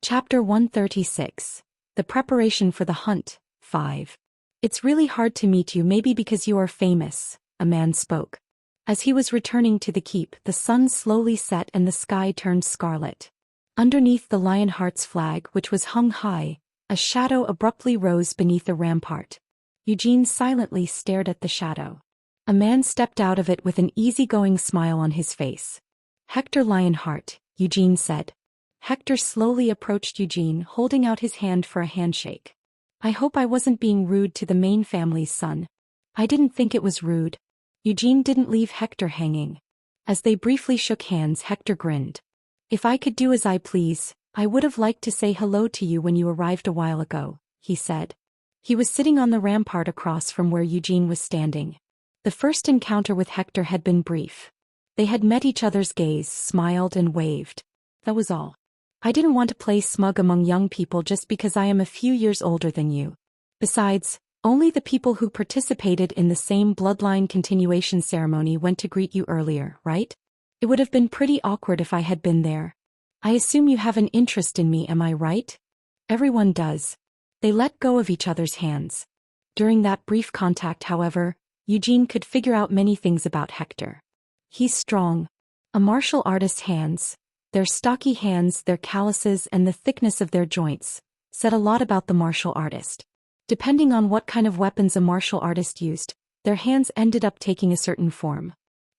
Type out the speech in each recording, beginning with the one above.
Chapter 136. The Preparation for the Hunt, 5. It's really hard to meet you, maybe because you are famous, a man spoke. As he was returning to the keep, the sun slowly set and the sky turned scarlet. Underneath the Lionheart's flag, which was hung high, a shadow abruptly rose beneath a rampart. Eugene silently stared at the shadow. A man stepped out of it with an easygoing smile on his face. "Hector Lionheart," Eugene said. Hector slowly approached Eugene, holding out his hand for a handshake. "I hope I wasn't being rude to the main family's son." "I didn't think it was rude." Eugene didn't leave Hector hanging. As they briefly shook hands, Hector grinned. "If I could do as I please, I would have liked to say hello to you when you arrived a while ago," he said. He was sitting on the rampart across from where Eugene was standing. The first encounter with Hector had been brief. They had met each other's gaze, smiled and waved. That was all. "I didn't want to play smug among young people just because I am a few years older than you. Besides, only the people who participated in the same bloodline continuation ceremony went to greet you earlier, right? It would have been pretty awkward if I had been there. I assume you have an interest in me, am I right?" "Everyone does." They let go of each other's hands. During that brief contact, however, Eugene could figure out many things about Hector. He's strong. A martial artist's hands, their stocky hands, their calluses, and the thickness of their joints, said a lot about the martial artist. Depending on what kind of weapons a martial artist used, their hands ended up taking a certain form.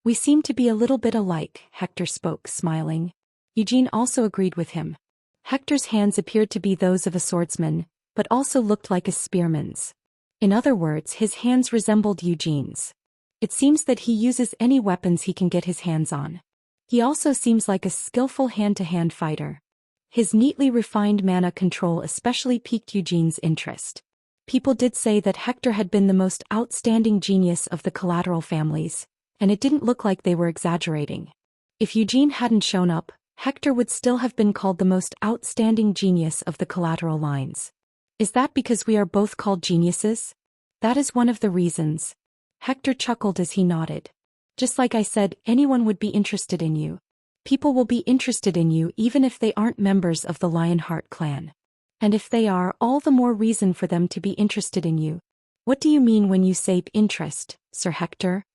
"We seem to be a little bit alike," Hector spoke, smiling. Eugene also agreed with him. Hector's hands appeared to be those of a swordsman, but also looked like a spearman's. In other words, his hands resembled Eugene's. It seems that he uses any weapons he can get his hands on. He also seems like a skillful hand-to-hand fighter. His neatly refined mana control especially piqued Eugene's interest. People did say that Hector had been the most outstanding genius of the collateral families, and it didn't look like they were exaggerating. If Eugene hadn't shown up, Hector would still have been called the most outstanding genius of the collateral lines. "Is that because we are both called geniuses?" "That is one of the reasons." Hector chuckled as he nodded. "Just like I said, anyone would be interested in you. People will be interested in you even if they aren't members of the Lionheart clan. And if they are, all the more reason for them to be interested in you." "What do you mean when you say interest, Sir Hector?"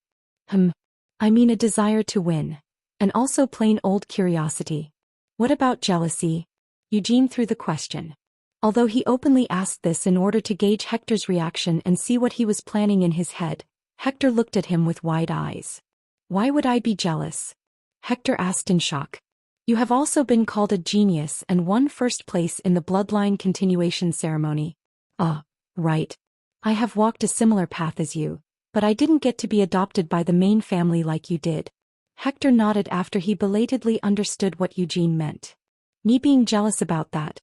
I mean a desire to win. And also plain old curiosity." "What about jealousy?" Eugene threw the question. Although he openly asked this in order to gauge Hector's reaction and see what he was planning in his head, Hector looked at him with wide eyes. "Why would I be jealous?" Hector asked in shock. "You have also been called a genius and won first place in the bloodline continuation ceremony." Right. I have walked a similar path as you, but I didn't get to be adopted by the main family like you did." Hector nodded after he belatedly understood what Eugene meant. "Me being jealous about that?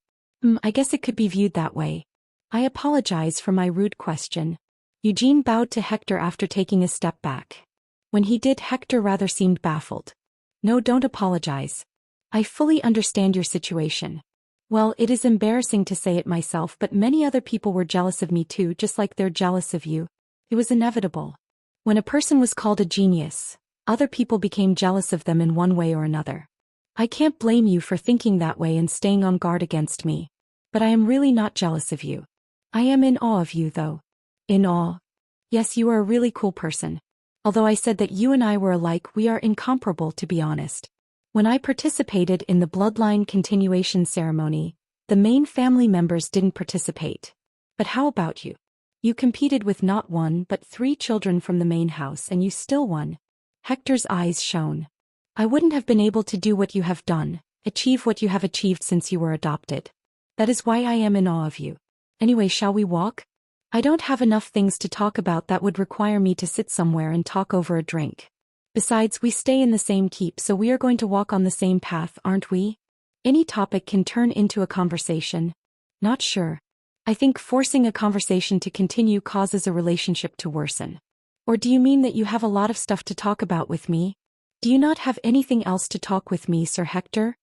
I guess it could be viewed that way. I apologize for my rude question." Eugene bowed to Hector after taking a step back. When he did, Hector rather seemed baffled. "No, don't apologize. I fully understand your situation. Well, it is embarrassing to say it myself, but many other people were jealous of me too, just like they're jealous of you. It was inevitable. When a person was called a genius, other people became jealous of them in one way or another. I can't blame you for thinking that way and staying on guard against me. But I am really not jealous of you. I am in awe of you, though." "In awe?" "Yes, you are a really cool person. Although I said that you and I were alike, we are incomparable, to be honest. When I participated in the bloodline continuation ceremony, the main family members didn't participate. But how about you? You competed with not one but 3 children from the main house and you still won." Hector's eyes shone. "I wouldn't have been able to do what you have done, achieve what you have achieved since you were adopted. That is why I am in awe of you. Anyway, shall we walk? I don't have enough things to talk about that would require me to sit somewhere and talk over a drink. Besides, we stay in the same keep, so we are going to walk on the same path, aren't we? Any topic can turn into a conversation." "Not sure. I think forcing a conversation to continue causes a relationship to worsen." "Or do you mean that you have a lot of stuff to talk about with me?" "Do you not have anything else to talk with me, Sir Hector?"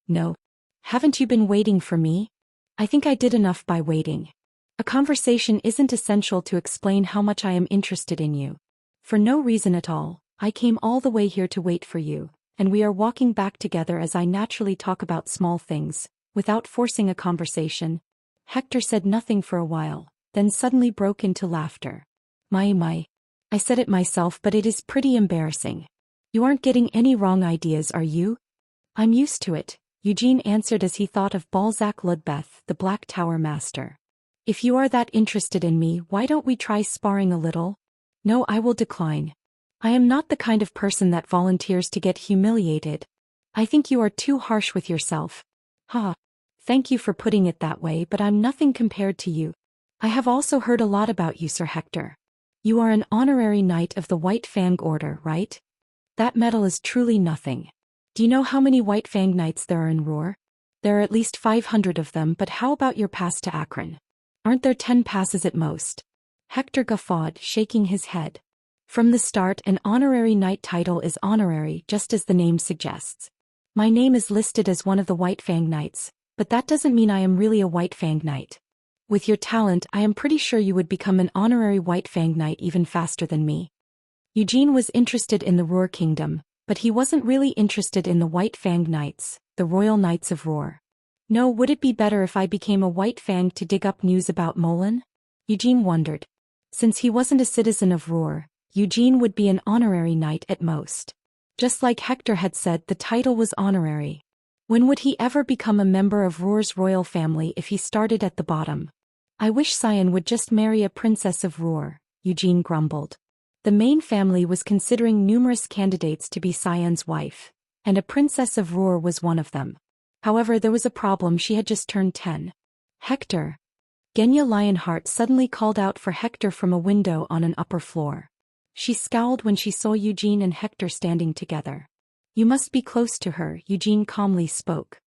"No." "Haven't you been waiting for me?" "I think I did enough by waiting. A conversation isn't essential to explain how much I am interested in you. For no reason at all, I came all the way here to wait for you, and we are walking back together as I naturally talk about small things, Without forcing a conversation, Hector said nothing for a while, then suddenly broke into laughter. My. I said it myself, but it is pretty embarrassing. You aren't getting any wrong ideas, are you? I'm used to it, Eugene answered as he thought of Balzac Ludbeth, the Black Tower master. If you are that interested in me, why don't we try sparring a little? No, I will decline. I am not the kind of person that volunteers to get humiliated. I think you are too harsh with yourself. Ha. Thank you for putting it that way, but I'm nothing compared to you. I have also heard a lot about you, Sir Hector. You are an honorary knight of the White Fang Order, right? That medal is truly nothing. Do you know how many White Fang Knights there are in Roer? There are at least 500 of them, but how about your pass to Akron? Aren't there 10 passes at most? Hector guffawed, shaking his head. From the start, an honorary knight title is honorary, just as the name suggests. My name is listed as one of the White Fang Knights, but that doesn't mean I am really a White Fang Knight. With your talent, I am pretty sure you would become an honorary White Fang Knight even faster than me. Eugene was interested in the Roer Kingdom, but he wasn't really interested in the White Fang Knights, the Royal Knights of Roer. No, would it be better if I became a White Fang to dig up news about Molen? Eugene wondered. Since he wasn't a citizen of Roer, Eugene would be an honorary knight at most. Just like Hector had said, the title was honorary. When would he ever become a member of Roer's royal family if he started at the bottom? I wish Cyan would just marry a princess of Roer, Eugene grumbled. The main family was considering numerous candidates to be Cyan's wife, and a princess of Roer was one of them. However, there was a problem: she had just turned 10. Hector. Genya Lionheart suddenly called out for Hector from a window on an upper floor. She scowled when she saw Eugene and Hector standing together. You must be close to her, Eugene calmly spoke.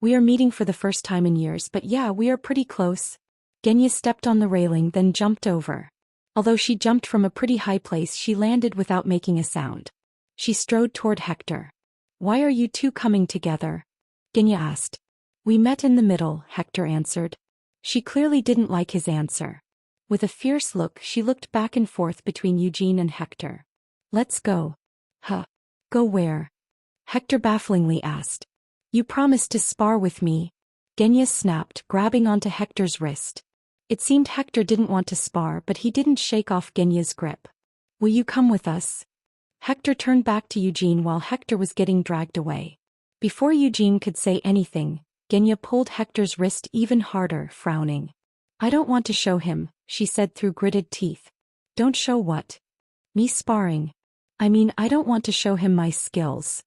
We are meeting for the first time in years, but yeah, we are pretty close. Genya stepped on the railing, then jumped over. Although she jumped from a pretty high place, she landed without making a sound. She strode toward Hector. Why are you two coming together? Genya asked. We met in the middle, Hector answered. She clearly didn't like his answer. With a fierce look, she looked back and forth between Eugene and Hector. Let's go. Huh. Go where? Hector bafflingly asked. You promised to spar with me. Genya snapped, grabbing onto Hector's wrist. It seemed Hector didn't want to spar, but he didn't shake off Genya's grip. Will you come with us? Hector turned back to Eugene while Hector was getting dragged away. Before Eugene could say anything, Genya pulled Hector's wrist even harder, frowning. I don't want to show him, she said through gritted teeth. Don't show what? Me sparring. I mean, I don't want to show him my skills.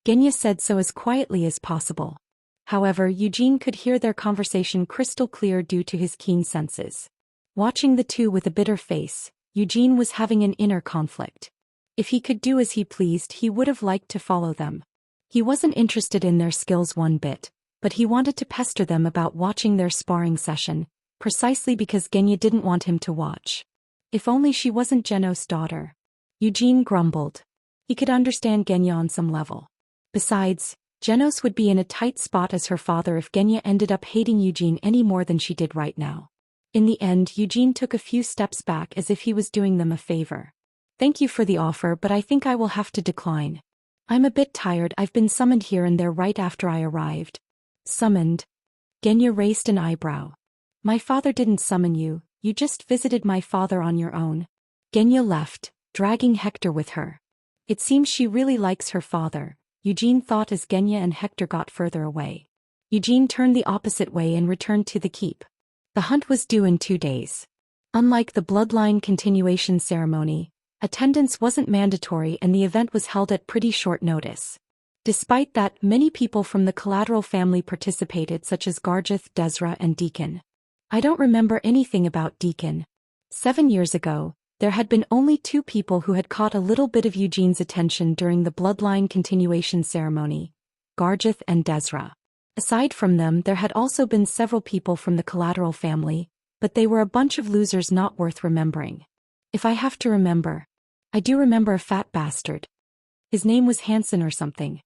Genya said so as quietly as possible. However, Eugene could hear their conversation crystal clear due to his keen senses. Watching the two with a bitter face, Eugene was having an inner conflict. If he could do as he pleased, he would have liked to follow them. He wasn't interested in their skills one bit, but he wanted to pester them about watching their sparring session, precisely because Genya didn't want him to watch. If only she wasn't Genos' daughter. Eugene grumbled. He could understand Genya on some level. Besides, Genos would be in a tight spot as her father if Genya ended up hating Eugene any more than she did right now. In the end, Eugene took a few steps back as if he was doing them a favor. Thank you for the offer, but I think I will have to decline. I'm a bit tired. I've been summoned here and there right after I arrived. Summoned? Genya raised an eyebrow. My father didn't summon you, you just visited my father on your own. Genya left, dragging Hector with her. It seems she really likes her father, Eugene thought as Genya and Hector got further away. Eugene turned the opposite way and returned to the keep. The hunt was due in 2 days. Unlike the bloodline continuation ceremony, attendance wasn't mandatory and the event was held at pretty short notice. Despite that, many people from the collateral family participated, such as Garjeth, Desra, and Deacon. I don't remember anything about Deacon. 7 years ago, there had been only 2 people who had caught a little bit of Eugene's attention during the bloodline continuation ceremony, Garjeth and Desra. Aside from them, there had also been several people from the collateral family, but they were a bunch of losers not worth remembering. If I have to remember, I do remember a fat bastard. His name was Hansen or something.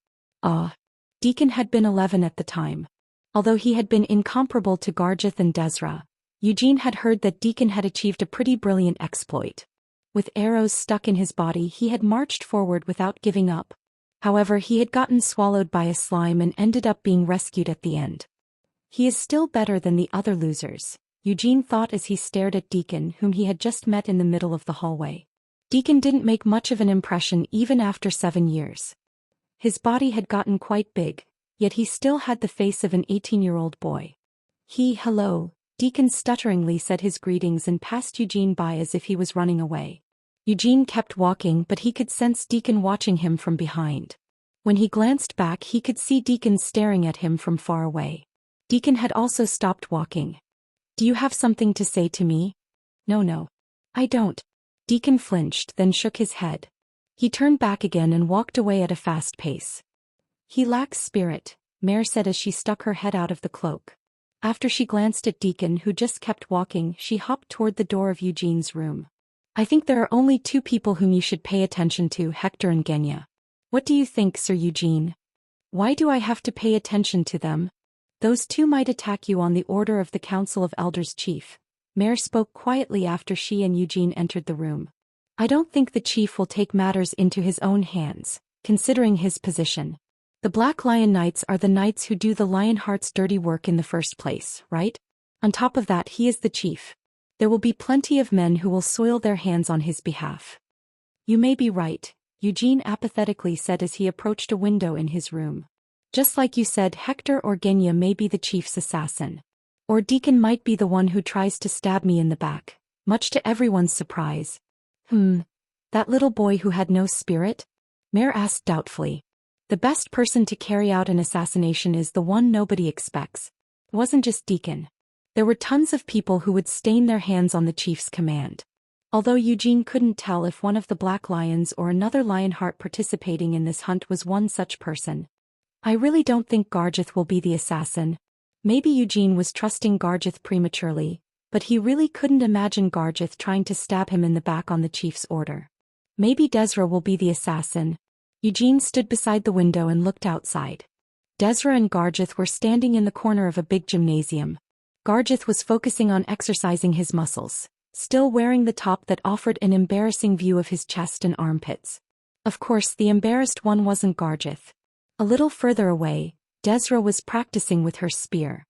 Deacon had been 11 at the time. Although he had been incomparable to Garjeth and Desra, Eugene had heard that Deacon had achieved a pretty brilliant exploit. With arrows stuck in his body, he had marched forward without giving up. However, he had gotten swallowed by a slime and ended up being rescued at the end. He is still better than the other losers, Eugene thought as he stared at Deacon, whom he had just met in the middle of the hallway. Deacon didn't make much of an impression even after 7 years. His body had gotten quite big, yet he still had the face of an 18-year-old boy. Hello, Deacon stutteringly said his greetings and passed Eugene by as if he was running away. Eugene kept walking, but he could sense Deacon watching him from behind. When he glanced back, he could see Deacon staring at him from far away. Deacon had also stopped walking. Do you have something to say to me? No. I don't. Deacon flinched, then shook his head. He turned back again and walked away at a fast pace. He lacks spirit, Mare said as she stuck her head out of the cloak. After she glanced at Deacon, who just kept walking, she hopped toward the door of Eugene's room. I think there are only 2 people whom you should pay attention to, Hector and Genya. What do you think, Sir Eugene? Why do I have to pay attention to them? Those 2 might attack you on the order of the Council of Elders Chief. Mare spoke quietly after she and Eugene entered the room. I don't think the chief will take matters into his own hands, considering his position. The Black Lion Knights are the knights who do the Lionheart's dirty work in the first place, right? On top of that, he is the chief. There will be plenty of men who will soil their hands on his behalf. You may be right, Eugene apathetically said as he approached a window in his room. Just like you said, Hector or Genya may be the chief's assassin. Or Deacon might be the one who tries to stab me in the back, much to everyone's surprise. That little boy who had no spirit? Mare asked doubtfully. The best person to carry out an assassination is the one nobody expects. It wasn't just Deacon. There were tons of people who would stain their hands on the chief's command. Although Eugene couldn't tell if one of the Black Lions or another Lionheart participating in this hunt was one such person. I really don't think Gargith will be the assassin. Maybe Eugene was trusting Gargith prematurely, but he really couldn't imagine Gargith trying to stab him in the back on the chief's order. Maybe Desra will be the assassin. Eugene stood beside the window and looked outside. Desra and Gargith were standing in the corner of a big gymnasium. Gargith was focusing on exercising his muscles, still wearing the top that offered an embarrassing view of his chest and armpits. Of course, the embarrassed one wasn't Gargith. A little further away, Desra was practicing with her spear.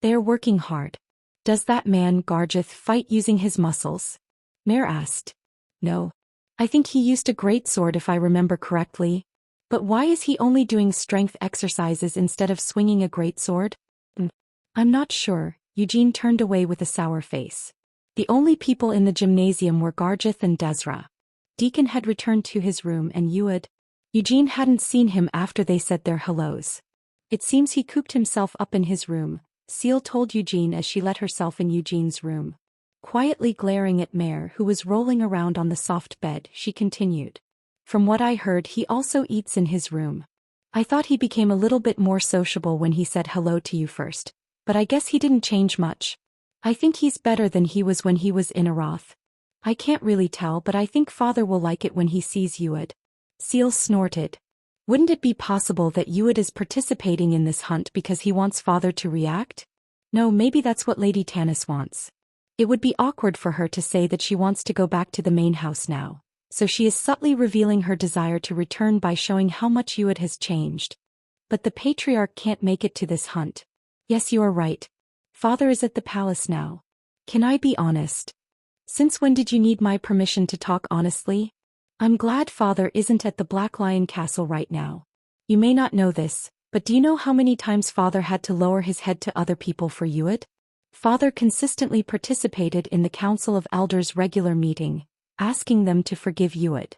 They are working hard. Does that man, Gargith, fight using his muscles? Mare asked. No. I think he used a great sword if I remember correctly. But why is he only doing strength exercises instead of swinging a great sword? I'm not sure. Eugene turned away with a sour face. The only people in the gymnasium were Gargith and Desra. Deacon had returned to his room and Eugene hadn't seen him after they said their hellos. It seems he cooped himself up in his room, Seal told Eugene as she let herself in Eugene's room. Quietly glaring at Mare, who was rolling around on the soft bed, she continued. From what I heard, he also eats in his room. I thought he became a little bit more sociable when he said hello to you first, but I guess he didn't change much. I think he's better than he was when he was in Aroth. I can't really tell, but I think Father will like it when he sees Uad. Seal snorted. Wouldn't it be possible that Uad is participating in this hunt because he wants Father to react? No, maybe that's what Lady Tanis wants. It would be awkward for her to say that she wants to go back to the main house now, so she is subtly revealing her desire to return by showing how much Uad has changed. But the Patriarch can't make it to this hunt. Yes, you are right. Father is at the palace now. Can I be honest? Since when did you need my permission to talk honestly? I'm glad Father isn't at the Black Lion Castle right now. You may not know this, but do you know how many times Father had to lower his head to other people for Uad? Father consistently participated in the Council of Elders' regular meeting, asking them to forgive Uad.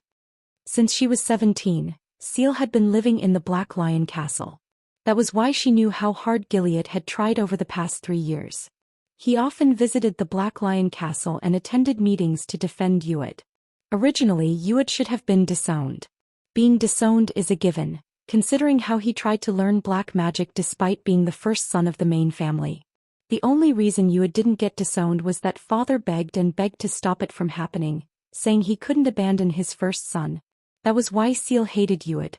Since she was 17, Seal had been living in the Black Lion Castle. That was why she knew how hard Gilead had tried over the past 3 years. He often visited the Black Lion Castle and attended meetings to defend Uad. Originally, Uad should have been disowned. Being disowned is a given, considering how he tried to learn black magic despite being the first son of the main family. The only reason Uad didn't get disowned was that Father begged and begged to stop it from happening, saying he couldn't abandon his first son. That was why Seal hated Uad.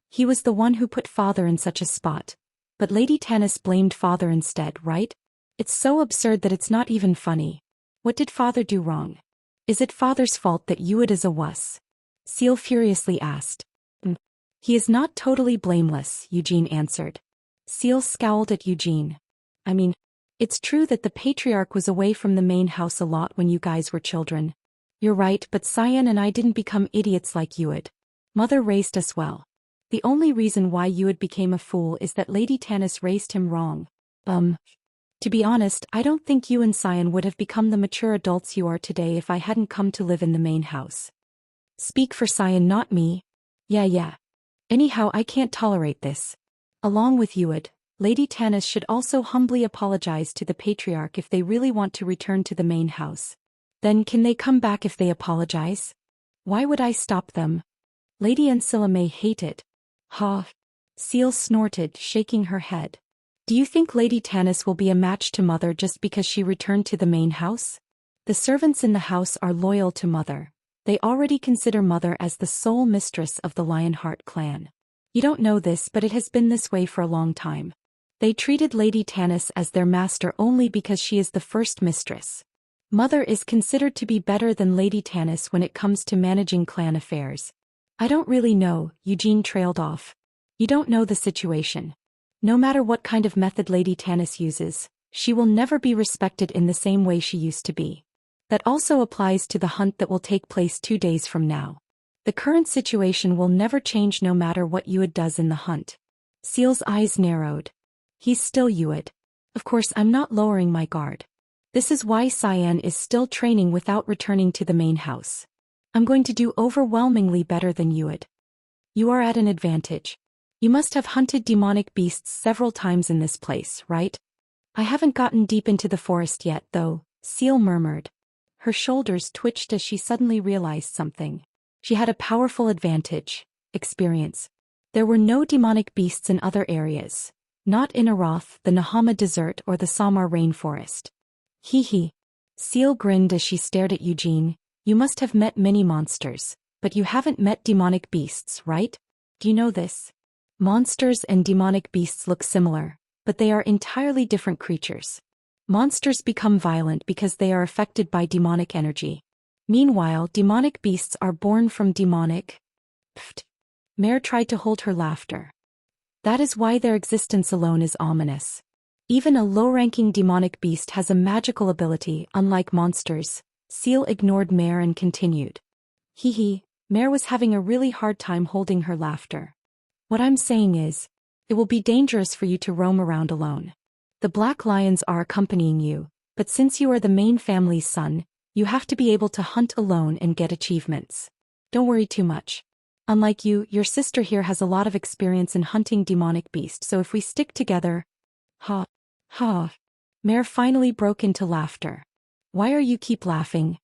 He was the one who put Father in such a spot. But Lady Tanis blamed Father instead, right? It's so absurd that it's not even funny. What did Father do wrong? Is it Father's fault that Uad is a wuss? Seal furiously asked. He is not totally blameless, Eugene answered. Seal scowled at Eugene. I mean, it's true that the patriarch was away from the main house a lot when you guys were children. You're right, but Cyan and I didn't become idiots like you would. Mother raised us well. The only reason why you had became a fool is that Lady Tanis raised him wrong. To be honest, I don't think you and Cyan would have become the mature adults you are today if I hadn't come to live in the main house. Speak for Cyan, not me. Yeah. Anyhow, I can't tolerate this. Along with Uid, Lady Tanis should also humbly apologize to the patriarch if they really want to return to the main house. Then can they come back if they apologize? Why would I stop them? Lady Ancilla may hate it. Ha! Seal snorted, shaking her head. Do you think Lady Tanis will be a match to Mother just because she returned to the main house? The servants in the house are loyal to Mother. They already consider Mother as the sole mistress of the Lionheart clan. You don't know this, but it has been this way for a long time. They treated Lady Tanis as their master only because she is the first mistress. Mother is considered to be better than Lady Tanis when it comes to managing clan affairs. I don't really know, Eugene trailed off. You don't know the situation. No matter what kind of method Lady Tanis uses, she will never be respected in the same way she used to be. That also applies to the hunt that will take place 2 days from now. The current situation will never change no matter what Uid does in the hunt. Seal's eyes narrowed. He's still Uid. Of course, I'm not lowering my guard. This is why Cyan is still training without returning to the main house. I'm going to do overwhelmingly better than Uid. You are at an advantage. You must have hunted demonic beasts several times in this place, right? I haven't gotten deep into the forest yet, though, Seal murmured. Her shoulders twitched as she suddenly realized something. She had a powerful advantage: experience. There were no demonic beasts in other areas. Not in Arath, the Nahama Desert, or the Samar rainforest. Hee. Seal grinned as she stared at Eugene. You must have met many monsters, but you haven't met demonic beasts, right? Do you know this? Monsters and demonic beasts look similar, but they are entirely different creatures. Monsters become violent because they are affected by demonic energy. Meanwhile, demonic beasts are born from demonic... Pfft. Mare tried to hold her laughter. That is why their existence alone is ominous. Even a low-ranking demonic beast has a magical ability, unlike monsters. Seal ignored Mare and continued. Mare was having a really hard time holding her laughter. What I'm saying is, it will be dangerous for you to roam around alone. The Black Lions are accompanying you, but since you are the main family's son, you have to be able to hunt alone and get achievements. Don't worry too much. Unlike you, your sister here has a lot of experience in hunting demonic beasts, so if we stick together... Ha. Mare finally broke into laughter. Why are you keep laughing?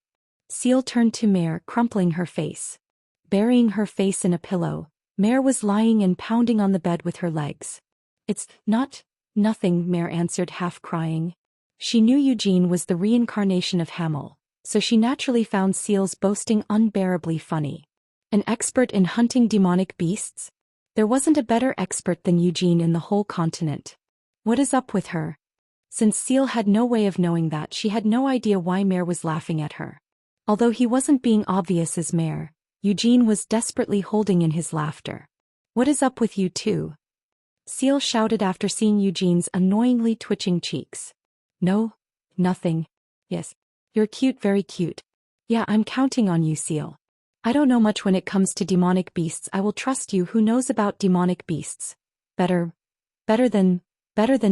Seal turned to Mare, crumpling her face. Burying her face in a pillow, Mare was lying and pounding on the bed with her legs. It's nothing, Mare answered, half crying. She knew Eugene was the reincarnation of Hamel, so she naturally found Seal's boasting unbearably funny. An expert in hunting demonic beasts? There wasn't a better expert than Eugene in the whole continent. What is up with her? Since Seal had no way of knowing that, she had no idea why Mare was laughing at her. Although he wasn't being obvious as Mare, Eugene was desperately holding in his laughter. What is up with you two? Seal shouted after seeing Eugene's annoyingly twitching cheeks. No, nothing. Yes, you're cute, very cute. Yeah, I'm counting on you, Seal. I don't know much when it comes to demonic beasts. I will trust you. Who knows about demonic beasts? Better than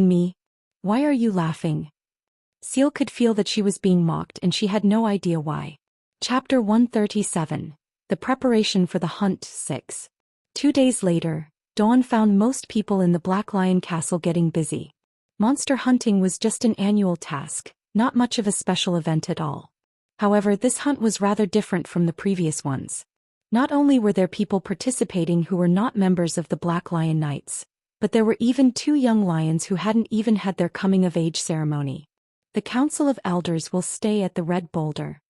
me. Why are you laughing? Seal could feel that she was being mocked and she had no idea why. Chapter 137. The Preparation for the Hunt 6. 2 days later, Dawn found most people in the Black Lion Castle getting busy. Monster hunting was just an annual task, not much of a special event at all. However, this hunt was rather different from the previous ones. Not only were there people participating who were not members of the Black Lion Knights, but there were even 2 young lions who hadn't even had their coming-of-age ceremony. The Council of Elders will stay at the Red Boulder.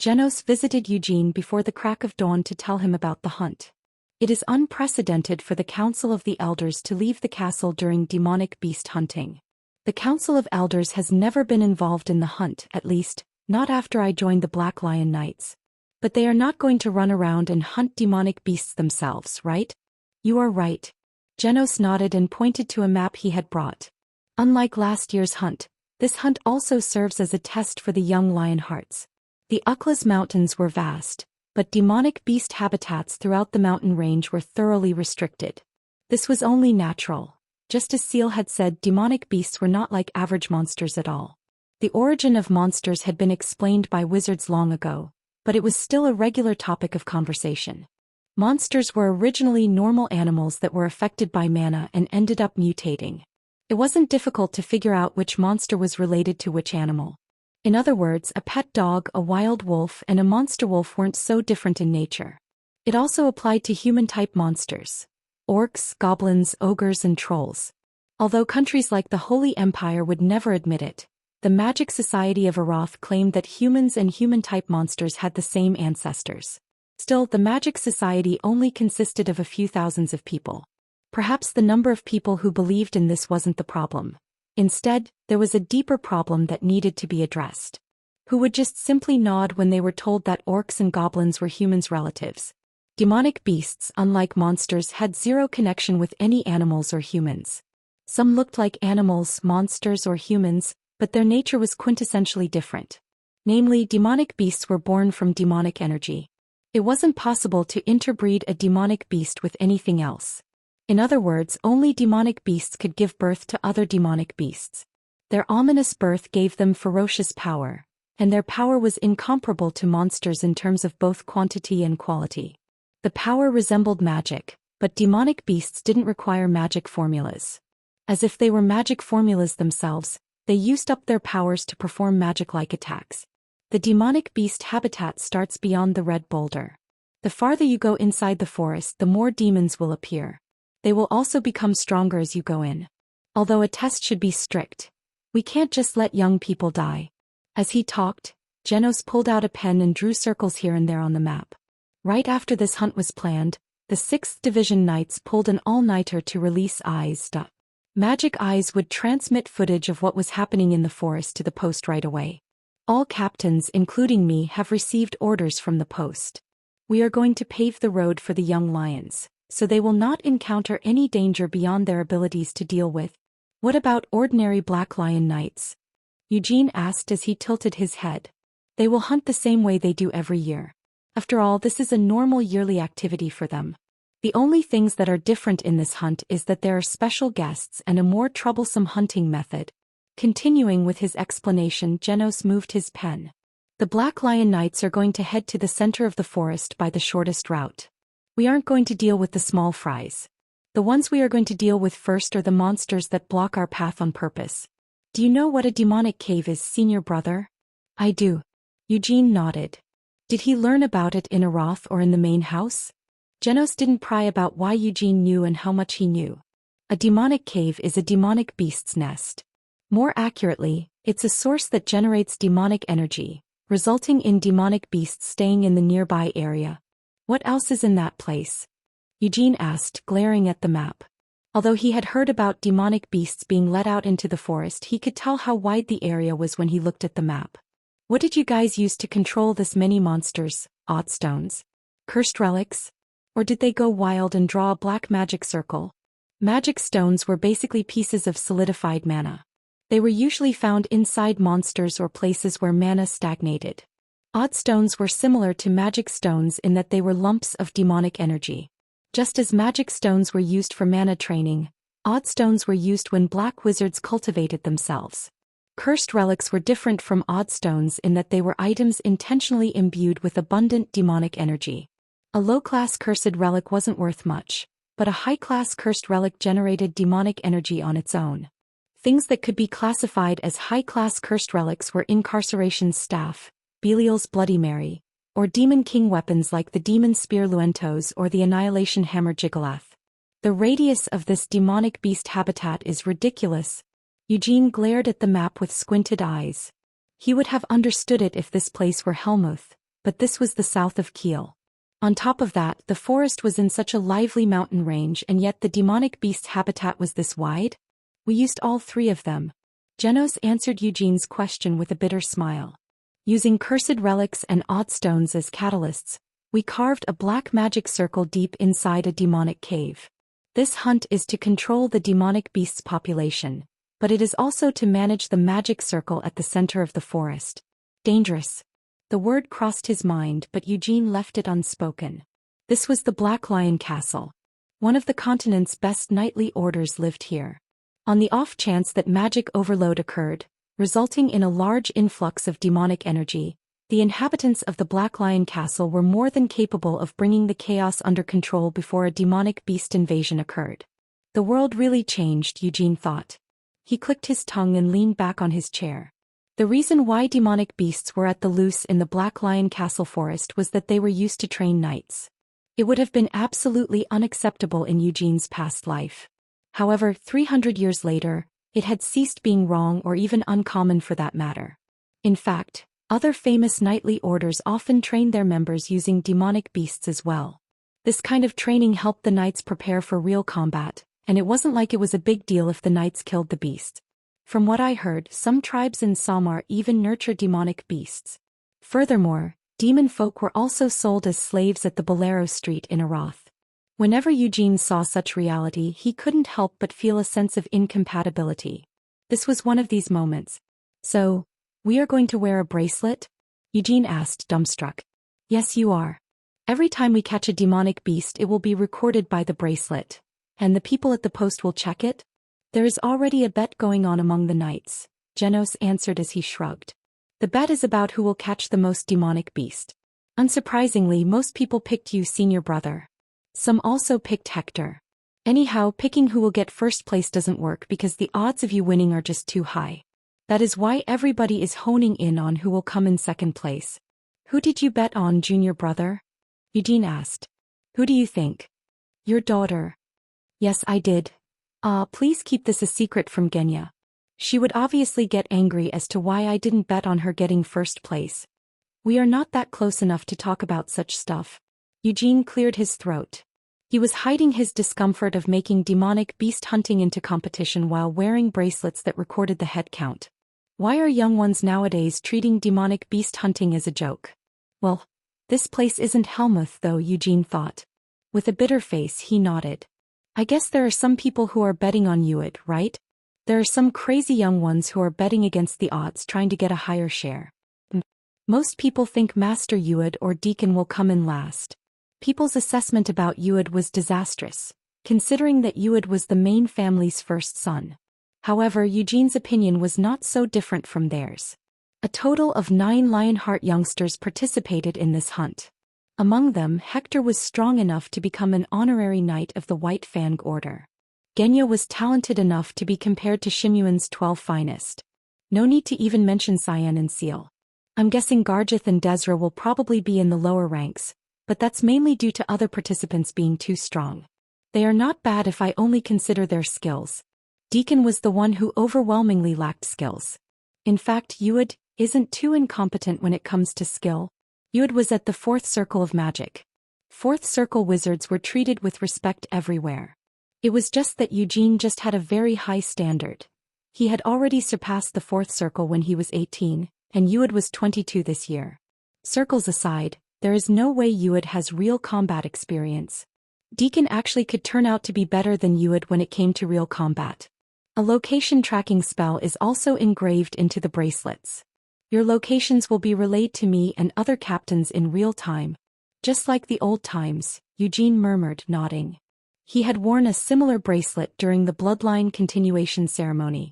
Genos visited Eugene before the crack of dawn to tell him about the hunt. It is unprecedented for the Council of the Elders to leave the castle during demonic beast hunting. The Council of Elders has never been involved in the hunt, at least, not after I joined the Black Lion Knights. But they are not going to run around and hunt demonic beasts themselves, right? You are right. Genos nodded and pointed to a map he had brought. Unlike last year's hunt, this hunt also serves as a test for the young lion hearts. The Uklas Mountains were vast, but demonic beast habitats throughout the mountain range were thoroughly restricted. This was only natural. Just as Seal had said, demonic beasts were not like average monsters at all. The origin of monsters had been explained by wizards long ago, but it was still a regular topic of conversation. Monsters were originally normal animals that were affected by mana and ended up mutating. It wasn't difficult to figure out which monster was related to which animal. In other words, a pet dog, a wild wolf, and a monster wolf weren't so different in nature. It also applied to human-type monsters: orcs, goblins, ogres, and trolls. Although countries like the Holy Empire would never admit it, the Magic Society of Aroth claimed that humans and human-type monsters had the same ancestors. Still, the Magic Society only consisted of a few thousands of people. Perhaps the number of people who believed in this wasn't the problem. Instead, there was a deeper problem that needed to be addressed. Who would just simply nod when they were told that orcs and goblins were humans' relatives? Demonic beasts, unlike monsters, had zero connection with any animals or humans. Some looked like animals, monsters, or humans, but their nature was quintessentially different. Namely, demonic beasts were born from demonic energy. It wasn't possible to interbreed a demonic beast with anything else. In other words, only demonic beasts could give birth to other demonic beasts. Their ominous birth gave them ferocious power, and their power was incomparable to monsters in terms of both quantity and quality. The power resembled magic, but demonic beasts didn't require magic formulas. As if they were magic formulas themselves, they used up their powers to perform magic-like attacks. The demonic beast habitat starts beyond the red boulder. The farther you go inside the forest, the more demons will appear. They will also become stronger as you go in. Although a test should be strict, we can't just let young people die. As he talked, Genos pulled out a pen and drew circles here and there on the map. Right after this hunt was planned, the 6th Division Knights pulled an all-nighter to release Eyes. Magic Eyes would transmit footage of what was happening in the forest to the post right away. All captains, including me, have received orders from the post. We are going to pave the road for the young lions, so they will not encounter any danger beyond their abilities to deal with. What about ordinary Black Lion Knights? Eugene asked as he tilted his head. They will hunt the same way they do every year. After all, this is a normal yearly activity for them. The only things that are different in this hunt is that there are special guests and a more troublesome hunting method. Continuing with his explanation, Genos moved his pen. The Black Lion Knights are going to head to the center of the forest by the shortest route. We aren't going to deal with the small fries. The ones we are going to deal with first are the monsters that block our path on purpose. Do you know what a demonic cave is, senior brother? I do. Eugene nodded. Did he learn about it in Aroth or in the main house? Genos didn't pry about why Eugene knew and how much he knew. A demonic cave is a demonic beast's nest. More accurately, it's a source that generates demonic energy, resulting in demonic beasts staying in the nearby area. What else is in that place? Eugene asked, glaring at the map. Although he had heard about demonic beasts being let out into the forest, he could tell how wide the area was when he looked at the map. What did you guys use to control this many monsters? Odd stones? Cursed relics? Or did they go wild and draw a black magic circle? Magic stones were basically pieces of solidified mana. They were usually found inside monsters or places where mana stagnated. Odd stones were similar to magic stones in that they were lumps of demonic energy. Just as magic stones were used for mana training, odd stones were used when black wizards cultivated themselves. Cursed relics were different from odd stones in that they were items intentionally imbued with abundant demonic energy. A low-class cursed relic wasn't worth much, but a high-class cursed relic generated demonic energy on its own. Things that could be classified as high-class cursed relics were Incarceration's Staff, Belial's Bloody Mary, or Demon King weapons like the Demon Spear Luentos or the Annihilation Hammer Jigalath. The radius of this demonic beast habitat is ridiculous. Eugene glared at the map with squinted eyes. He would have understood it if this place were Helmuth, but this was the south of Kiel. On top of that, the forest was in such a lively mountain range, and yet the demonic beast's habitat was this wide? We used all 3 of them. Genos answered Eugene's question with a bitter smile. Using cursed relics and odd stones as catalysts, we carved a black magic circle deep inside a demonic cave. This hunt is to control the demonic beast's population, but it is also to manage the magic circle at the center of the forest. Dangerous. The word crossed his mind, but Eugene left it unspoken. This was the Black Lion Castle. One of the continent's best knightly orders lived here. On the off chance that magic overload occurred, resulting in a large influx of demonic energy, the inhabitants of the Black Lion Castle were more than capable of bringing the chaos under control before a demonic beast invasion occurred. The world really changed, Eugene thought. He clicked his tongue and leaned back on his chair. The reason why demonic beasts were at the loose in the Black Lion Castle forest was that they were used to train knights. It would have been absolutely unacceptable in Eugene's past life. However, 300 years later, it had ceased being wrong or even uncommon for that matter. In fact, other famous knightly orders often trained their members using demonic beasts as well. This kind of training helped the knights prepare for real combat, and it wasn't like it was a big deal if the knights killed the beast. From what I heard, some tribes in Samar even nurture demonic beasts. Furthermore, demon folk were also sold as slaves at the Bolero Street in Arath. Whenever Eugene saw such reality, he couldn't help but feel a sense of incompatibility. This was one of these moments. So, we are going to wear a bracelet? Eugene asked, dumbstruck. Yes, you are. Every time we catch a demonic beast, it will be recorded by the bracelet. And the people at the post will check it? There is already a bet going on among the knights, Genos answered as he shrugged. The bet is about who will catch the most demonic beast. Unsurprisingly, most people picked you, senior brother. Some also picked Hector. Anyhow, picking who will get first place doesn't work because the odds of you winning are just too high. That is why everybody is honing in on who will come in second place. Who did you bet on, junior brother? Eugene asked. Who do you think? Your daughter. Yes, I did. Please keep this a secret from Genya. She would obviously get angry as to why I didn't bet on her getting first place. We are not that close enough to talk about such stuff. Eugene cleared his throat. He was hiding his discomfort of making demonic beast hunting into competition while wearing bracelets that recorded the head count. Why are young ones nowadays treating demonic beast hunting as a joke? Well, this place isn't Helmuth though, Eugene thought. With a bitter face, he nodded. I guess there are some people who are betting on Uid, right? There are some crazy young ones who are betting against the odds trying to get a higher share. Most people think Master Uid or Deacon will come in last. People's assessment about Uid was disastrous, considering that Uid was the main family's first son. However, Eugene's opinion was not so different from theirs. A total of 9 Lionheart youngsters participated in this hunt. Among them, Hector was strong enough to become an honorary knight of the White Fang Order. Genya was talented enough to be compared to Shimuan's 12 finest. No need to even mention Cyan and Seal. I'm guessing Garjith and Desra will probably be in the lower ranks, but that's mainly due to other participants being too strong. They are not bad if I only consider their skills. Deacon was the one who overwhelmingly lacked skills. In fact, Uid isn't too incompetent when it comes to skill. Uid was at the 4th circle of magic. 4th circle wizards were treated with respect everywhere. It was just that Eugene just had a very high standard. He had already surpassed the 4th circle when he was 18, and Uid was 22 this year. Circles aside, there is no way Uid has real combat experience. Deacon actually could turn out to be better than Uid when it came to real combat. A location tracking spell is also engraved into the bracelets. Your locations will be relayed to me and other captains in real time. Just like the old times, Eugene murmured, nodding. He had worn a similar bracelet during the bloodline continuation ceremony.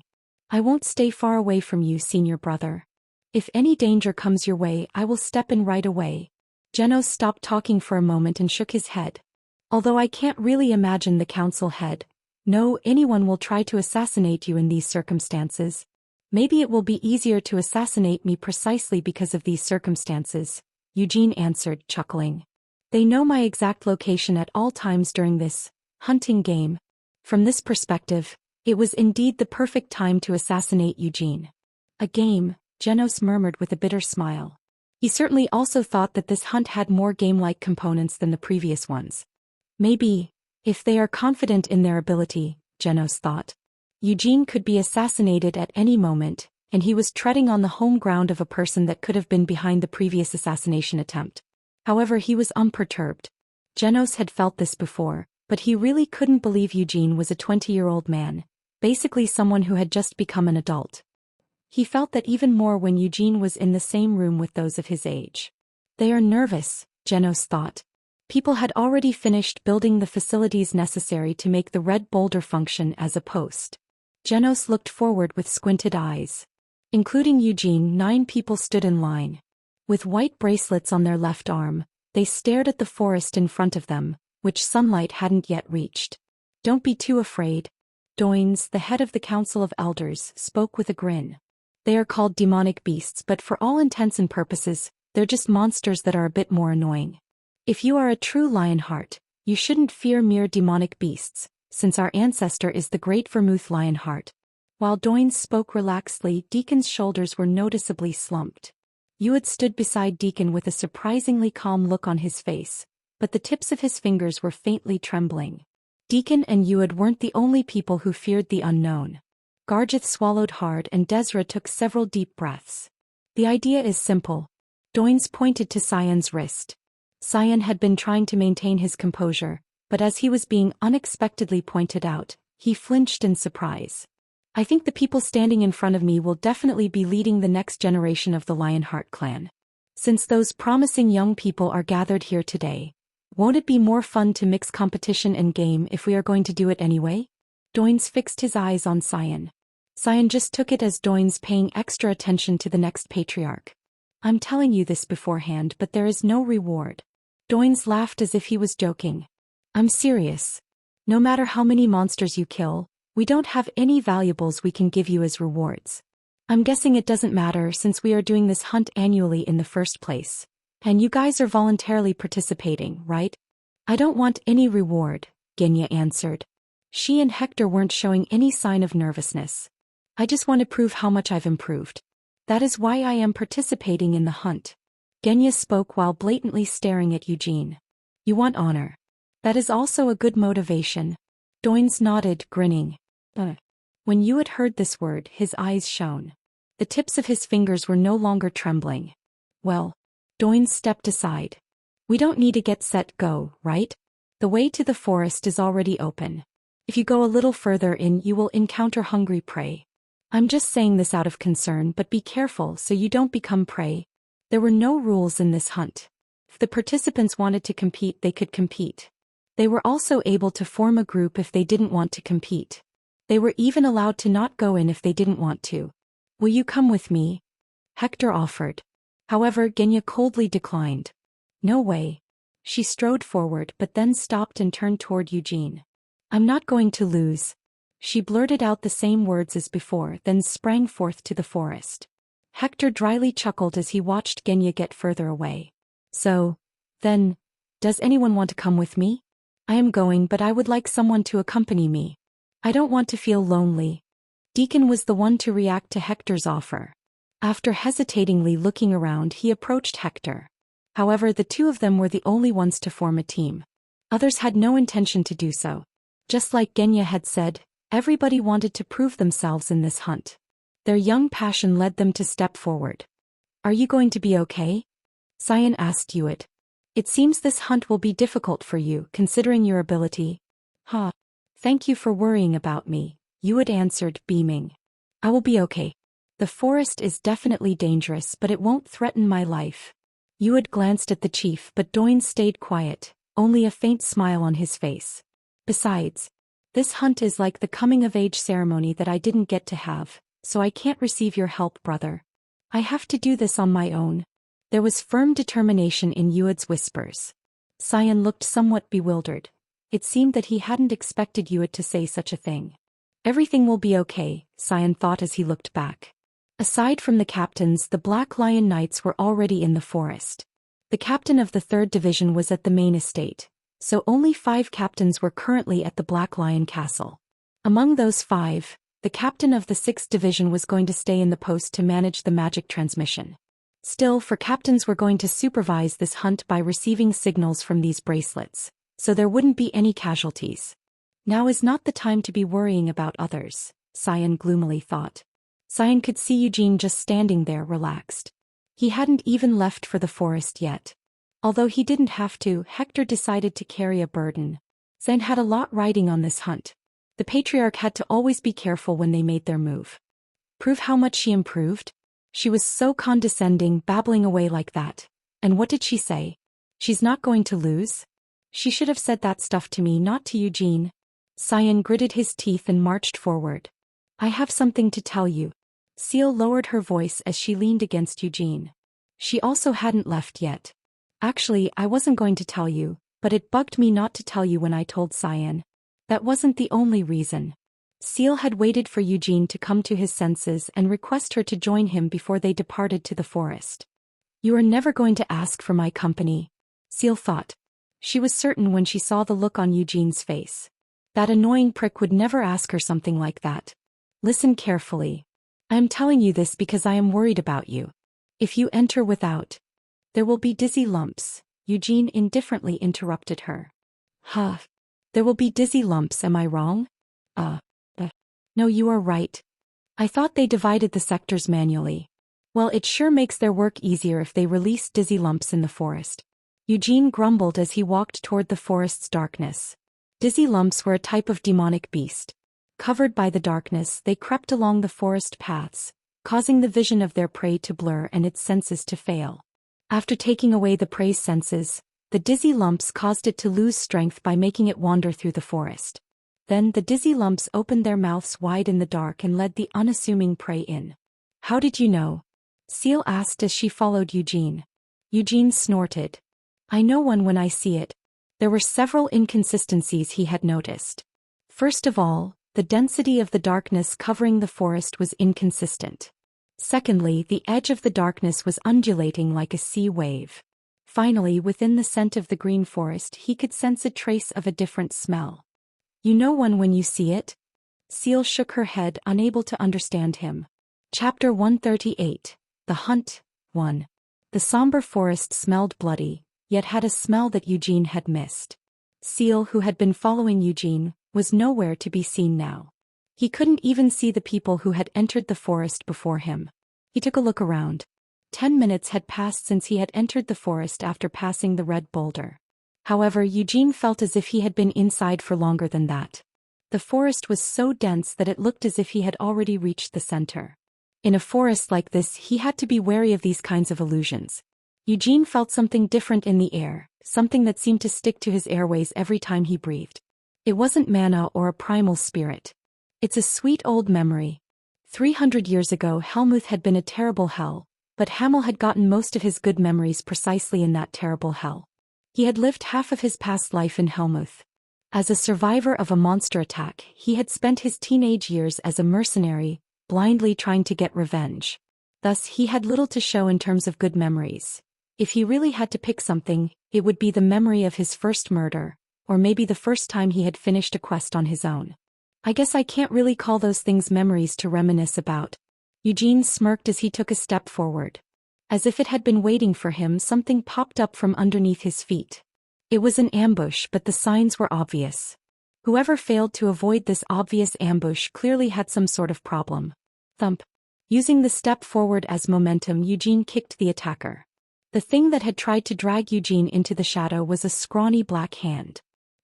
I won't stay far away from you, senior brother. If any danger comes your way, I will step in right away. Genos stopped talking for a moment and shook his head. Although I can't really imagine the council head. No, anyone will try to assassinate you in these circumstances. Maybe it will be easier to assassinate me precisely because of these circumstances, Eugene answered, chuckling. They know my exact location at all times during this hunting game. From this perspective, it was indeed the perfect time to assassinate Eugene. A game, Genos murmured with a bitter smile. He certainly also thought that this hunt had more game-like components than the previous ones. Maybe, if they are confident in their ability, Genos thought. Eugene could be assassinated at any moment, and he was treading on the home ground of a person that could have been behind the previous assassination attempt. However, he was unperturbed. Genos had felt this before, but he really couldn't believe Eugene was a 20-year-old man, basically someone who had just become an adult. He felt that even more when Eugene was in the same room with those of his age. They are nervous, Genos thought. People had already finished building the facilities necessary to make the red boulder function as a post. Genos looked forward with squinted eyes. Including Eugene, 9 people stood in line. With white bracelets on their left arm, they stared at the forest in front of them, which sunlight hadn't yet reached. Don't be too afraid. Doins, the head of the Council of Elders, spoke with a grin. They are called demonic beasts, but for all intents and purposes, they're just monsters that are a bit more annoying. If you are a true Lionheart, you shouldn't fear mere demonic beasts, since our ancestor is the great Vermouth Lionheart. While Doins spoke relaxedly, Deacon's shoulders were noticeably slumped. Yuad stood beside Deacon with a surprisingly calm look on his face, but the tips of his fingers were faintly trembling. Deacon and Yuad weren't the only people who feared the unknown. Garjith swallowed hard and Desra took several deep breaths. The idea is simple. Doins pointed to Cyan's wrist. Cyan had been trying to maintain his composure, but as he was being unexpectedly pointed out, he flinched in surprise. I think the people standing in front of me will definitely be leading the next generation of the Lionheart clan. Since those promising young people are gathered here today, won't it be more fun to mix competition and game if we are going to do it anyway? Doins fixed his eyes on Cyan. Cyan just took it as Doins paying extra attention to the next patriarch. I'm telling you this beforehand, but there is no reward. Doins laughed as if he was joking. I'm serious. No matter how many monsters you kill, we don't have any valuables we can give you as rewards. I'm guessing it doesn't matter since we are doing this hunt annually in the first place. And you guys are voluntarily participating, right? I don't want any reward, Genya answered. She and Hector weren't showing any sign of nervousness. I just want to prove how much I've improved. That is why I am participating in the hunt. Genya spoke while blatantly staring at Eugene. You want honor. That is also a good motivation. Doins nodded, grinning. When Yuad heard this word, his eyes shone. The tips of his fingers were no longer trembling. Well, Doins stepped aside. We don't need to get set go, right? The way to the forest is already open. If you go a little further in, you will encounter hungry prey. I'm just saying this out of concern, but be careful so you don't become prey. There were no rules in this hunt. If the participants wanted to compete, they could compete. They were also able to form a group if they didn't want to compete. They were even allowed to not go in if they didn't want to. Will you come with me? Hector offered. However, Genya coldly declined. No way. She strode forward but then stopped and turned toward Eugene. I'm not going to lose. She blurted out the same words as before, then sprang forth to the forest. Hector dryly chuckled as he watched Genya get further away. So, then, does anyone want to come with me? I am going, but I would like someone to accompany me. I don't want to feel lonely. Deacon was the one to react to Hector's offer. After hesitatingly looking around, he approached Hector. However, the two of them were the only ones to form a team. Others had no intention to do so. Just like Genya had said, everybody wanted to prove themselves in this hunt. Their young passion led them to step forward. Are you going to be okay? Cyan asked Yuad. It seems this hunt will be difficult for you, considering your ability. Huh. Thank you for worrying about me, Yuad answered, beaming. I will be okay. The forest is definitely dangerous, but it won't threaten my life. Yuad glanced at the chief, but Doins stayed quiet, only a faint smile on his face. Besides, this hunt is like the coming-of-age ceremony that I didn't get to have, so I can't receive your help, brother. I have to do this on my own. There was firm determination in Yuad's whispers. Cyan looked somewhat bewildered. It seemed that he hadn't expected Yuad to say such a thing. Everything will be okay, Cyan thought as he looked back. Aside from the captains, the Black Lion Knights were already in the forest. The captain of the 3rd Division was at the main estate, so only 5 captains were currently at the Black Lion Castle. Among those 5, the captain of the 6th Division was going to stay in the post to manage the magic transmission. Still, 4 captains were going to supervise this hunt by receiving signals from these bracelets, so there wouldn't be any casualties. Now is not the time to be worrying about others, Cyan gloomily thought. Cyan could see Eugene just standing there relaxed. He hadn't even left for the forest yet. Although he didn't have to, Hector decided to carry a burden. Cyan had a lot riding on this hunt. The patriarch had to always be careful when they made their move. Prove how much she improved? She was so condescending, babbling away like that. And what did she say? She's not going to lose? She should have said that stuff to me, not to Eugene. Cyan gritted his teeth and marched forward. I have something to tell you. Seal lowered her voice as she leaned against Eugene. She also hadn't left yet. Actually, I wasn't going to tell you, but it bugged me not to tell you when I told Cyan. That wasn't the only reason. Seal had waited for Eugene to come to his senses and request her to join him before they departed to the forest. You are never going to ask for my company, Seal thought. She was certain when she saw the look on Eugene's face. That annoying prick would never ask her something like that. Listen carefully. I am telling you this because I am worried about you. If you enter without, there will be dizzy lumps, Eugene indifferently interrupted her. Huh. There will be dizzy lumps, am I wrong? No, you are right. I thought they divided the sectors manually. Well, it sure makes their work easier if they release dizzy lumps in the forest. Eugene grumbled as he walked toward the forest's darkness. Dizzy lumps were a type of demonic beast. Covered by the darkness, they crept along the forest paths, causing the vision of their prey to blur and its senses to fail. After taking away the prey's senses, the dizzy lumps caused it to lose strength by making it wander through the forest. Then the dizzy lumps opened their mouths wide in the dark and led the unassuming prey in. How did you know? Seal asked as she followed Eugene. Eugene snorted. I know one when I see it. There were several inconsistencies he had noticed. First of all, the density of the darkness covering the forest was inconsistent. Secondly, the edge of the darkness was undulating like a sea wave. Finally, within the scent of the green forest, he could sense a trace of a different smell. You know one when you see it? Seal shook her head, unable to understand him. Chapter 138. The Hunt. 1. The somber forest smelled bloody, yet had a smell that Eugene had missed. Seal, who had been following Eugene, was nowhere to be seen now. He couldn't even see the people who had entered the forest before him. He took a look around. 10 minutes had passed since he had entered the forest after passing the red boulder. However, Eugene felt as if he had been inside for longer than that. The forest was so dense that it looked as if he had already reached the center. In a forest like this, he had to be wary of these kinds of illusions. Eugene felt something different in the air, something that seemed to stick to his airways every time he breathed. It wasn't mana or a primal spirit. It's a sweet old memory. 300 years ago, Helmuth had been a terrible hell, but Hamel had gotten most of his good memories precisely in that terrible hell. He had lived half of his past life in Helmuth. As a survivor of a monster attack, he had spent his teenage years as a mercenary, blindly trying to get revenge. Thus, he had little to show in terms of good memories. If he really had to pick something, it would be the memory of his first murder, or maybe the first time he had finished a quest on his own. I guess I can't really call those things memories to reminisce about. Eugene smirked as he took a step forward. As if it had been waiting for him, something popped up from underneath his feet. It was an ambush, but the signs were obvious. Whoever failed to avoid this obvious ambush clearly had some sort of problem. Thump. Using the step forward as momentum, Eugene kicked the attacker. The thing that had tried to drag Eugene into the shadow was a scrawny black hand.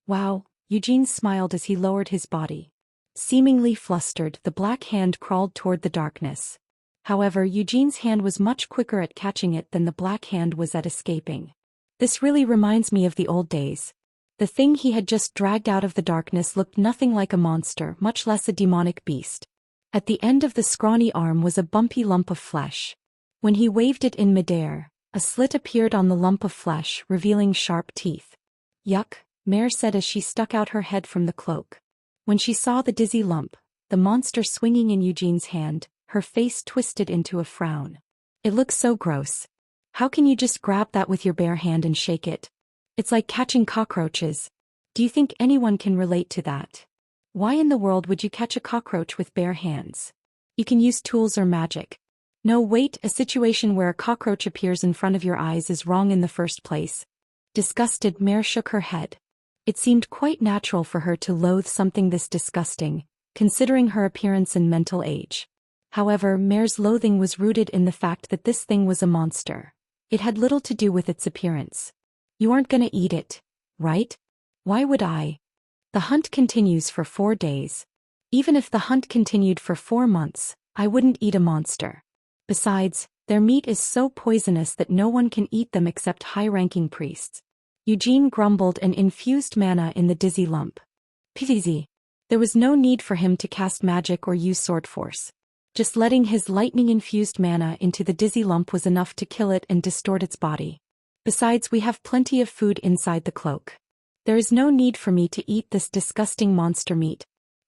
Wow, Eugene smiled as he lowered his body. Seemingly flustered, the black hand crawled toward the darkness. However, Eugene's hand was much quicker at catching it than the black hand was at escaping. This really reminds me of the old days. The thing he had just dragged out of the darkness looked nothing like a monster, much less a demonic beast. At the end of the scrawny arm was a bumpy lump of flesh. When he waved it in midair, a slit appeared on the lump of flesh, revealing sharp teeth. Yuck, Mare said as she stuck out her head from the cloak. When she saw the dizzy lump, the monster swinging in Eugene's hand, her face twisted into a frown. It looks so gross. How can you just grab that with your bare hand and shake it? It's like catching cockroaches. Do you think anyone can relate to that? Why in the world would you catch a cockroach with bare hands? You can use tools or magic. No, wait, a situation where a cockroach appears in front of your eyes is wrong in the first place. Disgusted, Mare shook her head. It seemed quite natural for her to loathe something this disgusting, considering her appearance and mental age. However, Mare's loathing was rooted in the fact that this thing was a monster. It had little to do with its appearance. You aren't gonna eat it, right? Why would I? The hunt continues for 4 days. Even if the hunt continued for 4 months, I wouldn't eat a monster. Besides, their meat is so poisonous that no one can eat them except high-ranking priests. Eugene grumbled and infused mana in the dizzy lump. Easy. There was no need for him to cast magic or use sword force. Just letting his lightning-infused mana into the dizzy lump was enough to kill it and distort its body. Besides, we have plenty of food inside the cloak. There is no need for me to eat this disgusting monster meat.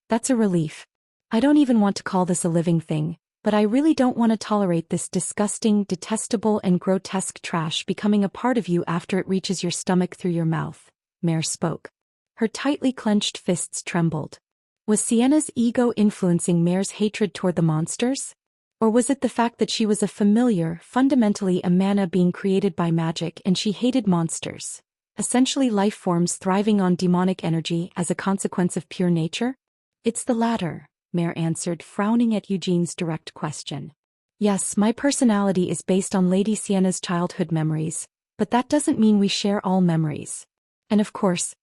That's a relief. I don't even want to call this a living thing, but I really don't want to tolerate this disgusting, detestable and grotesque trash becoming a part of you after it reaches your stomach through your mouth, Mare spoke. Her tightly clenched fists trembled. Was Sienna's ego influencing Mare's hatred toward the monsters? Or was it the fact that she was a familiar, fundamentally a mana being created by magic and she hated monsters, essentially life forms thriving on demonic energy as a consequence of pure nature? It's the latter, Mare answered, frowning at Eugene's direct question. Yes, my personality is based on Lady Sienna's childhood memories, but that doesn't mean we share all memories. And of course,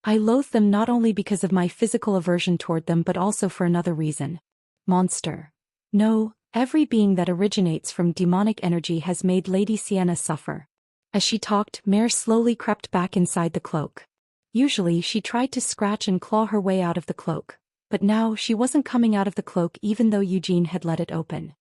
I loathe them not only because of my physical aversion toward them but also for another reason. Monster. No, every being that originates from demonic energy has made Lady Sienna suffer. As she talked, Mare slowly crept back inside the cloak. Usually she tried to scratch and claw her way out of the cloak, but now she wasn't coming out of the cloak even though Eugene had let it open.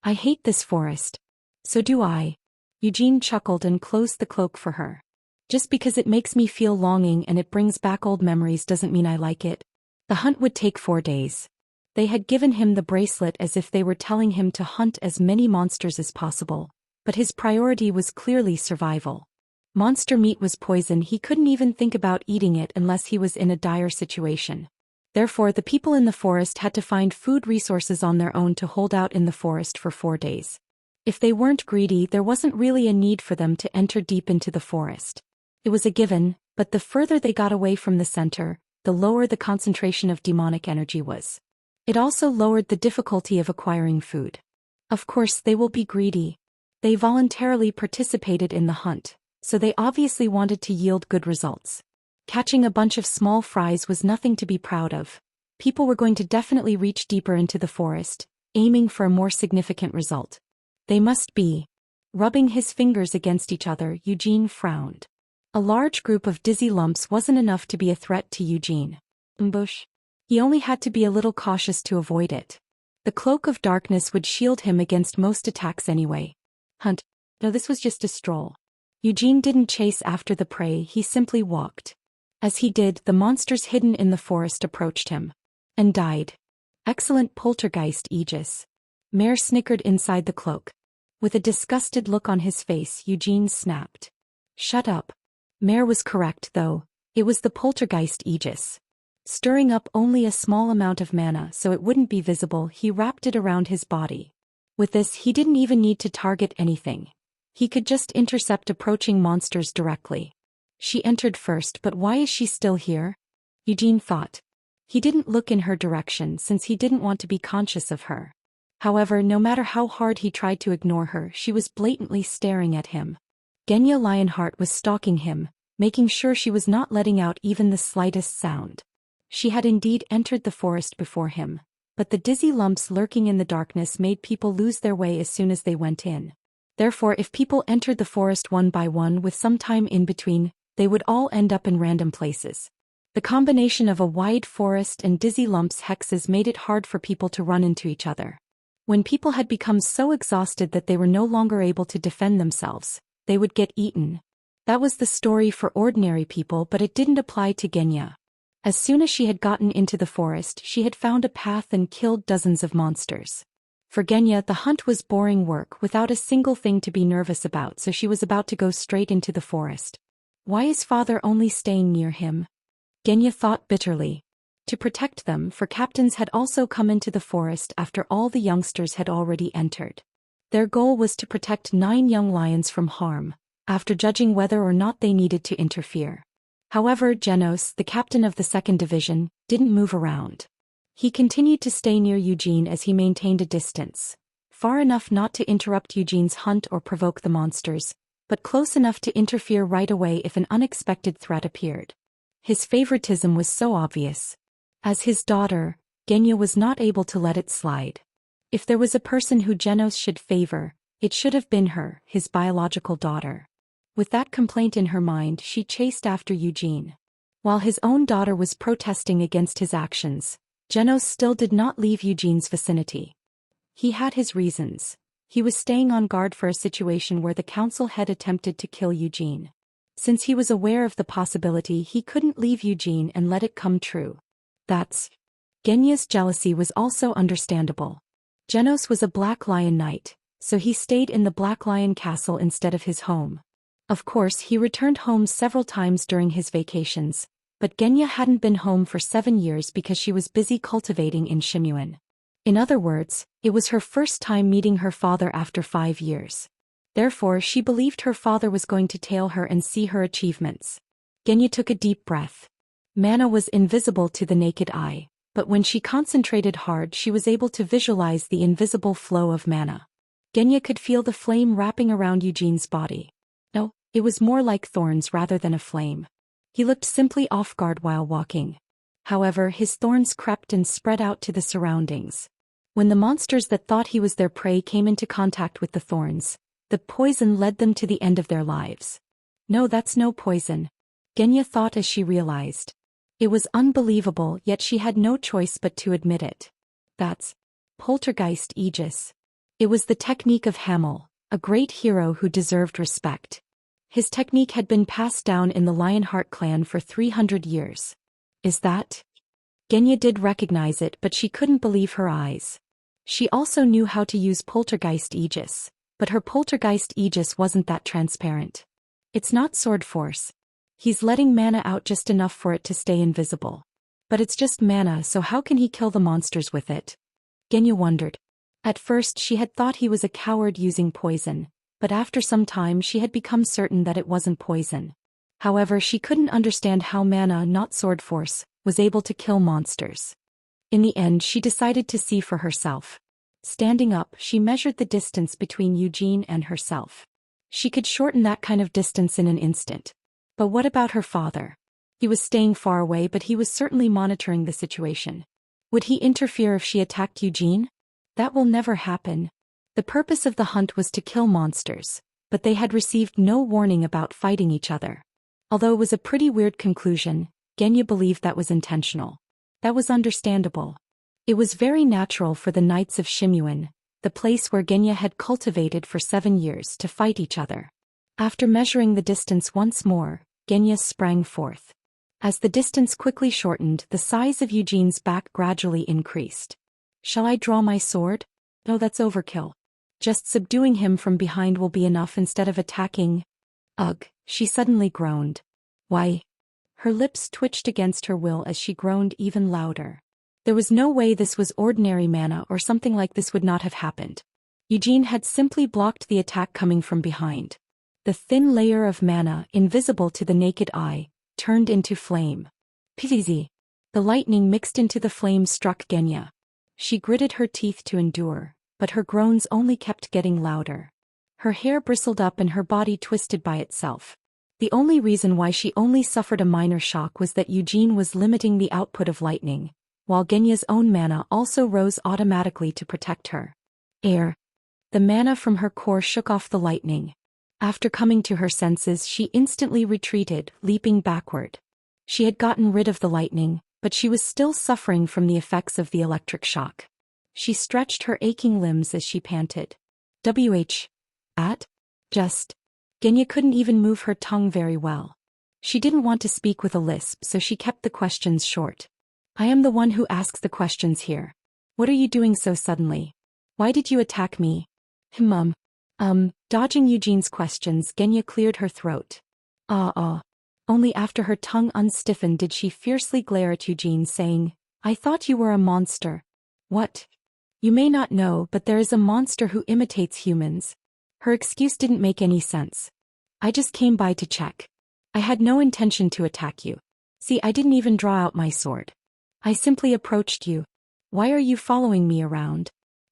I hate this forest. So do I. Eugene chuckled and closed the cloak for her. Just because it makes me feel longing and it brings back old memories doesn't mean I like it. The hunt would take 4 days. They had given him the bracelet as if they were telling him to hunt as many monsters as possible, but his priority was clearly survival. Monster meat was poison. He couldn't even think about eating it unless he was in a dire situation. Therefore, the people in the forest had to find food resources on their own to hold out in the forest for 4 days. If they weren't greedy, there wasn't really a need for them to enter deep into the forest. It was a given, but the further they got away from the center, the lower the concentration of demonic energy was. It also lowered the difficulty of acquiring food. Of course, they will be greedy. They voluntarily participated in the hunt, so they obviously wanted to yield good results. Catching a bunch of small fries was nothing to be proud of. People were going to definitely reach deeper into the forest, aiming for a more significant result. They must be. Rubbing his fingers against each other, Eugene frowned. A large group of dizzy lumps wasn't enough to be a threat to Eugene. Ambush. He only had to be a little cautious to avoid it. The cloak of darkness would shield him against most attacks anyway. Hunt. No, this was just a stroll. Eugene didn't chase after the prey, he simply walked. As he did, the monsters hidden in the forest approached him. And died. Excellent poltergeist, Aegis. Mare snickered inside the cloak. With a disgusted look on his face, Eugene snapped. Shut up. Mare was correct, though. It was the poltergeist Aegis. Stirring up only a small amount of mana so it wouldn't be visible, he wrapped it around his body. With this, he didn't even need to target anything. He could just intercept approaching monsters directly. She entered first, but why is she still here? Eugene thought. He didn't look in her direction since he didn't want to be conscious of her. However, no matter how hard he tried to ignore her, she was blatantly staring at him. Genya Lionheart was stalking him, making sure she was not letting out even the slightest sound. She had indeed entered the forest before him, but the dizzy lumps lurking in the darkness made people lose their way as soon as they went in. Therefore, if people entered the forest one by one with some time in between, they would all end up in random places. The combination of a wide forest and dizzy lumps hexes made it hard for people to run into each other. When people had become so exhausted that they were no longer able to defend themselves, they would get eaten. That was the story for ordinary people, but it didn't apply to Genya. As soon as she had gotten into the forest, she had found a path and killed dozens of monsters. For Genya, the hunt was boring work without a single thing to be nervous about, so she was about to go straight into the forest. Why is father only staying near him? Genya thought bitterly. To protect them, for captains had also come into the forest after all the youngsters had already entered. Their goal was to protect 9 young lions from harm, after judging whether or not they needed to interfere. However, Genos, the captain of the 2nd Division, didn't move around. He continued to stay near Eugene as he maintained a distance, far enough not to interrupt Eugene's hunt or provoke the monsters, but close enough to interfere right away if an unexpected threat appeared. His favoritism was so obvious. As his daughter, Genya was not able to let it slide. If there was a person who Genos should favor, it should have been her, his biological daughter. With that complaint in her mind, she chased after Eugene. While his own daughter was protesting against his actions, Genos still did not leave Eugene's vicinity. He had his reasons. He was staying on guard for a situation where the council had attempted to kill Eugene. Since he was aware of the possibility, he couldn't leave Eugene and let it come true. Genya's jealousy was also understandable. Genos was a Black Lion Knight, so he stayed in the Black Lion Castle instead of his home. Of course, he returned home several times during his vacations, but Genya hadn't been home for 7 years because she was busy cultivating in Shimuin. In other words, it was her first time meeting her father after 5 years. Therefore, she believed her father was going to tail her and see her achievements. Genya took a deep breath. Mana was invisible to the naked eye, but when she concentrated hard, she was able to visualize the invisible flow of mana. Genya could feel the flame wrapping around Eugene's body. No, it was more like thorns rather than a flame. He looked simply off guard while walking. However, his thorns crept and spread out to the surroundings. When the monsters that thought he was their prey came into contact with the thorns, the poison led them to the end of their lives. No, that's no poison, Genya thought as she realized. It was unbelievable, yet she had no choice but to admit it. That's Poltergeist Aegis. It was the technique of Hamel, a great hero who deserved respect. His technique had been passed down in the Lionheart clan for 300 years. Is that? Genya did recognize it, but she couldn't believe her eyes. She also knew how to use Poltergeist Aegis, but her Poltergeist Aegis wasn't that transparent. It's not sword force. He's letting mana out just enough for it to stay invisible. But it's just mana, so how can he kill the monsters with it? Genya wondered. At first she had thought he was a coward using poison, but after some time she had become certain that it wasn't poison. However, she couldn't understand how mana, not sword force, was able to kill monsters. In the end, she decided to see for herself. Standing up, she measured the distance between Eugene and herself. She could shorten that kind of distance in an instant. But what about her father? He was staying far away, but he was certainly monitoring the situation. Would he interfere if she attacked Eugene? That will never happen. The purpose of the hunt was to kill monsters, but they had received no warning about fighting each other. Although it was a pretty weird conclusion, Genya believed that was intentional. That was understandable. It was very natural for the Knights of Shimuin, the place where Genya had cultivated for 7 years, to fight each other. After measuring the distance once more, Genya sprang forth. As the distance quickly shortened, the size of Eugene's back gradually increased. Shall I draw my sword? No, that's overkill. Just subduing him from behind will be enough instead of attacking. Ugh, she suddenly groaned. Why? Her lips twitched against her will as she groaned even louder. There was no way this was ordinary mana, or something like this would not have happened. Eugene had simply blocked the attack coming from behind. The thin layer of mana, invisible to the naked eye, turned into flame. Pizzy. The lightning mixed into the flame struck Genya. She gritted her teeth to endure, but her groans only kept getting louder. Her hair bristled up and her body twisted by itself. The only reason why she only suffered a minor shock was that Eugene was limiting the output of lightning, while Genya's own mana also rose automatically to protect her. Air. The mana from her core shook off the lightning. After coming to her senses, she instantly retreated, leaping backward. She had gotten rid of the lightning, but she was still suffering from the effects of the electric shock. She stretched her aching limbs as she panted. Just. Genya couldn't even move her tongue very well. She didn't want to speak with a lisp, so she kept the questions short. I am the one who asks the questions here. What are you doing so suddenly? Why did you attack me? Dodging Eugene's questions, Genya cleared her throat. Only after her tongue unstiffened did she fiercely glare at Eugene, saying, I thought you were a monster. What? You may not know, but there is a monster who imitates humans. Her excuse didn't make any sense. I just came by to check. I had no intention to attack you. See, I didn't even draw out my sword. I simply approached you. Why are you following me around?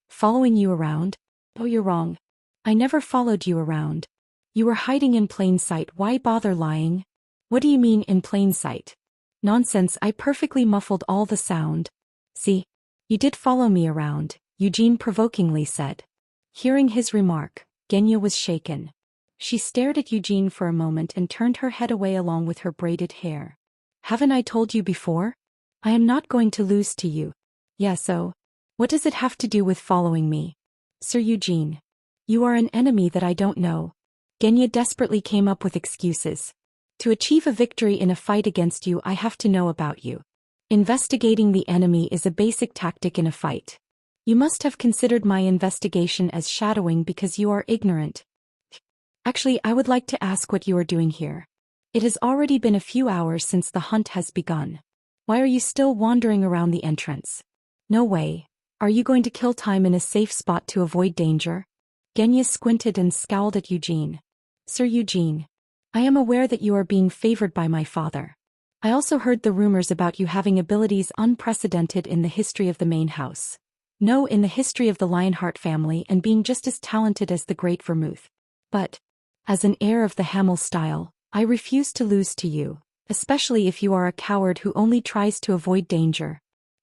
Following you around? Oh, you're wrong. I never followed you around. You were hiding in plain sight. Why bother lying? What do you mean in plain sight? Nonsense, I perfectly muffled all the sound. See? You did follow me around, Eugene provokingly said. Hearing his remark, Genya was shaken. She stared at Eugene for a moment and turned her head away along with her braided hair. Haven't I told you before? I am not going to lose to you. Yeah, so? What does it have to do with following me? Sir Eugene. You are an enemy that I don't know. Genya desperately came up with excuses. To achieve a victory in a fight against you, I have to know about you. Investigating the enemy is a basic tactic in a fight. You must have considered my investigation as shadowing because you are ignorant. Actually, I would like to ask what you are doing here. It has already been a few hours since the hunt has begun. Why are you still wandering around the entrance? No way. Are you going to kill time in a safe spot to avoid danger? Genya squinted and scowled at Eugene. Sir Eugene. I am aware that you are being favored by my father. I also heard the rumors about you having abilities unprecedented in the history of the main house. No, in the history of the Lionheart family, and being just as talented as the great Vermouth. But, as an heir of the Hamel style, I refuse to lose to you, especially if you are a coward who only tries to avoid danger.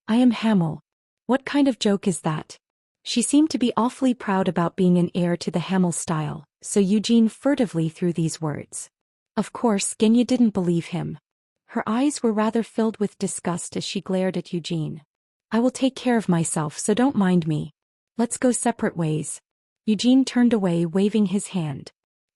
I am Hamel. What kind of joke is that? She seemed to be awfully proud about being an heir to the Hamel style, so Eugene furtively threw these words. Of course, Genya didn't believe him. Her eyes were rather filled with disgust as she glared at Eugene. I will take care of myself, so don't mind me. Let's go separate ways. Eugene turned away, waving his hand.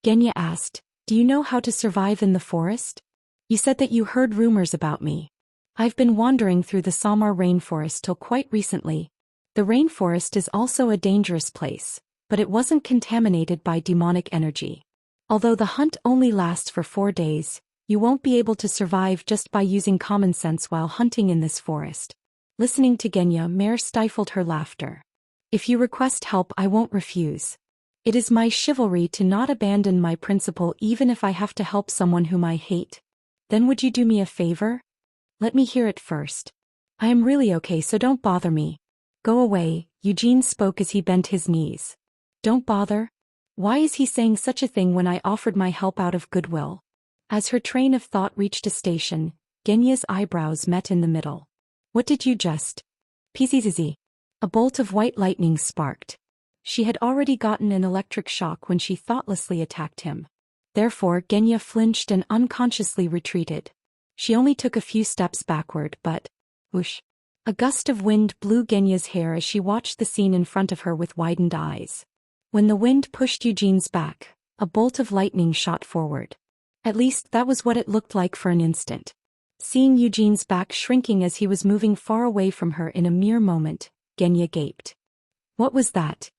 Genya asked, Do you know how to survive in the forest? You said that you heard rumors about me. I've been wandering through the Samar rainforest till quite recently. The rainforest is also a dangerous place, but it wasn't contaminated by demonic energy. Although the hunt only lasts for 4 days, you won't be able to survive just by using common sense while hunting in this forest. Listening to Genya, Mare stifled her laughter. If you request help, I won't refuse. It is my chivalry to not abandon my principle even if I have to help someone whom I hate. Then would you do me a favor? Let me hear it first. I am really okay, so don't bother me. Go away, Eugene spoke as he bent his knees. Don't bother? Why is he saying such a thing when I offered my help out of goodwill? As her train of thought reached a station, Genya's eyebrows met in the middle. What did you just? PZZZ. A bolt of white lightning sparked. She had already gotten an electric shock when she thoughtlessly attacked him. Therefore, Genya flinched and unconsciously retreated. She only took a few steps backward, but, whoosh. A gust of wind blew Genya's hair as she watched the scene in front of her with widened eyes. When the wind pushed Eugene's back, a bolt of lightning shot forward. At least that was what it looked like for an instant. Seeing Eugene's back shrinking as he was moving far away from her in a mere moment, Genya gaped. What was that?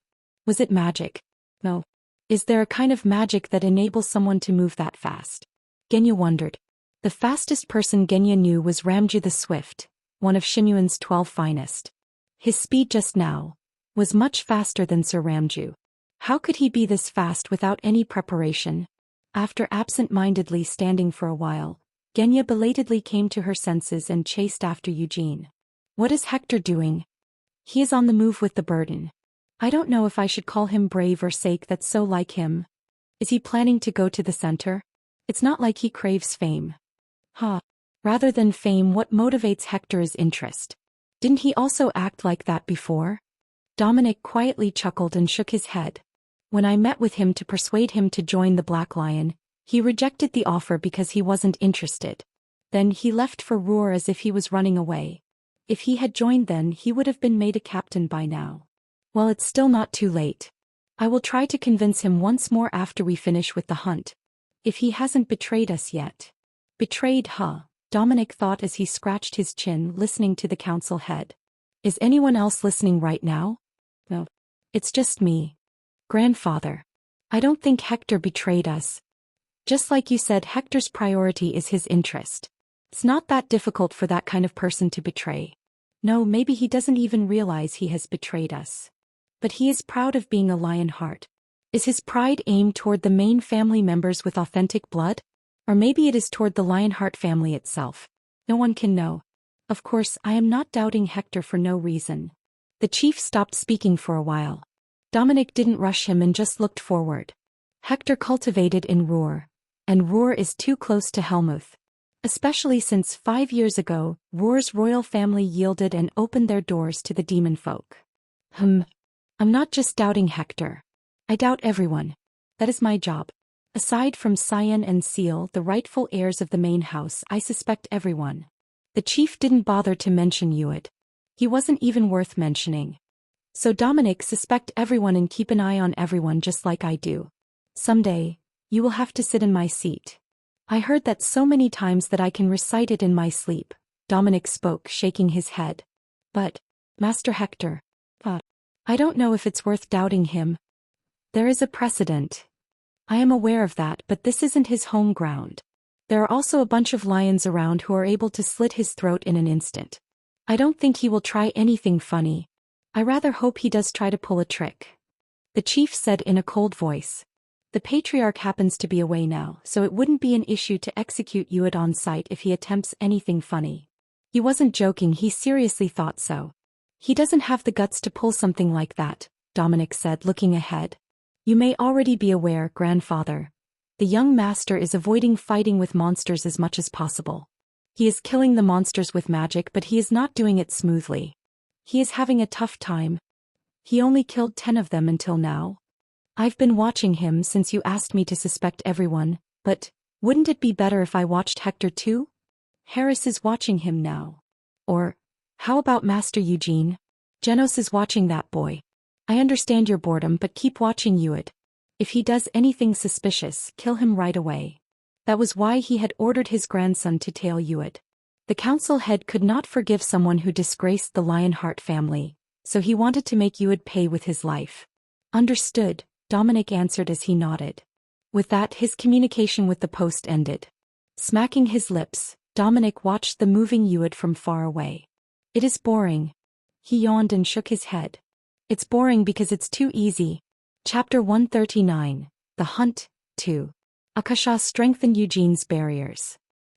Was it magic? No. Is there a kind of magic that enables someone to move that fast? Genya wondered. The fastest person Genya knew was Ramju the Swift, one of Shimuan's 12 finest. His speed just now was much faster than Sir Ramju. How could he be this fast without any preparation? After absent-mindedly standing for a while, Genya belatedly came to her senses and chased after Eugene. What is Hector doing? He is on the move with the burden. I don't know if I should call him brave or sake, that's so like him. Is he planning to go to the center? It's not like he craves fame. Rather than fame, what motivates Hector is interest. Didn't he also act like that before? Dominic quietly chuckled and shook his head. When I met with him to persuade him to join the Black Lion, he rejected the offer because he wasn't interested. Then he left for Roer as if he was running away. If he had joined then, he would have been made a captain by now. Well, it's still not too late. I will try to convince him once more after we finish with the hunt. If he hasn't betrayed us yet. Betrayed, Dominic thought as he scratched his chin, listening to the council head. Is anyone else listening right now? No. It's just me. Grandfather. I don't think Hector betrayed us. Just like you said, Hector's priority is his interest. It's not that difficult for that kind of person to betray. No, maybe he doesn't even realize he has betrayed us. But he is proud of being a Lionheart. Is his pride aimed toward the main family members with authentic blood? Or maybe it is toward the Lionheart family itself. No one can know. Of course, I am not doubting Hector for no reason. The chief stopped speaking for a while. Dominic didn't rush him and just looked forward. Hector cultivated in Roer, and Roer is too close to Helmuth. Especially since 5 years ago, Roar's royal family yielded and opened their doors to the demon folk. I'm not just doubting Hector. I doubt everyone. That is my job. Aside from Cyan and Seal, the rightful heirs of the main house, I suspect everyone. The chief didn't bother to mention Uid. He wasn't even worth mentioning. So Dominic, suspect everyone and keep an eye on everyone just like I do. Someday, you will have to sit in my seat. I heard that so many times that I can recite it in my sleep, Dominic spoke, shaking his head. But, Master Hector, I don't know if it's worth doubting him. There is a precedent. I am aware of that, but this isn't his home ground. There are also a bunch of lions around who are able to slit his throat in an instant. I don't think he will try anything funny. I rather hope he does try to pull a trick. The chief said in a cold voice. The patriarch happens to be away now, so it wouldn't be an issue to execute Uid on sight if he attempts anything funny. He wasn't joking, he seriously thought so. He doesn't have the guts to pull something like that, Dominic said, looking ahead. You may already be aware, grandfather. The young master is avoiding fighting with monsters as much as possible. He is killing the monsters with magic, but he is not doing it smoothly. He is having a tough time. He only killed 10 of them until now. I've been watching him since you asked me to suspect everyone, but wouldn't it be better if I watched Hector too? Harris is watching him now. Or, how about Master Eugene? Genos is watching that boy. I understand your boredom, but keep watching Uid. If he does anything suspicious, kill him right away. That was why he had ordered his grandson to tail Uid. The council head could not forgive someone who disgraced the Lionheart family, so he wanted to make Uid pay with his life. Understood, Dominic answered as he nodded. With that, his communication with the post ended. Smacking his lips, Dominic watched the moving Uid from far away. It is boring. He yawned and shook his head. It's boring because it's too easy. Chapter 139, The Hunt, 2. Akasha strengthened Eugene's barriers.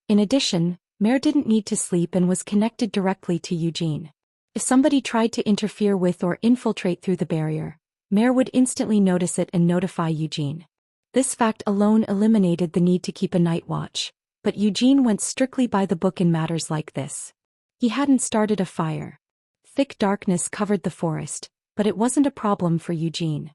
In addition, Mare didn't need to sleep and was connected directly to Eugene. If somebody tried to interfere with or infiltrate through the barrier, Mare would instantly notice it and notify Eugene. This fact alone eliminated the need to keep a night watch, but Eugene went strictly by the book in matters like this. He hadn't started a fire. Thick darkness covered the forest, but it wasn't a problem for Eugene.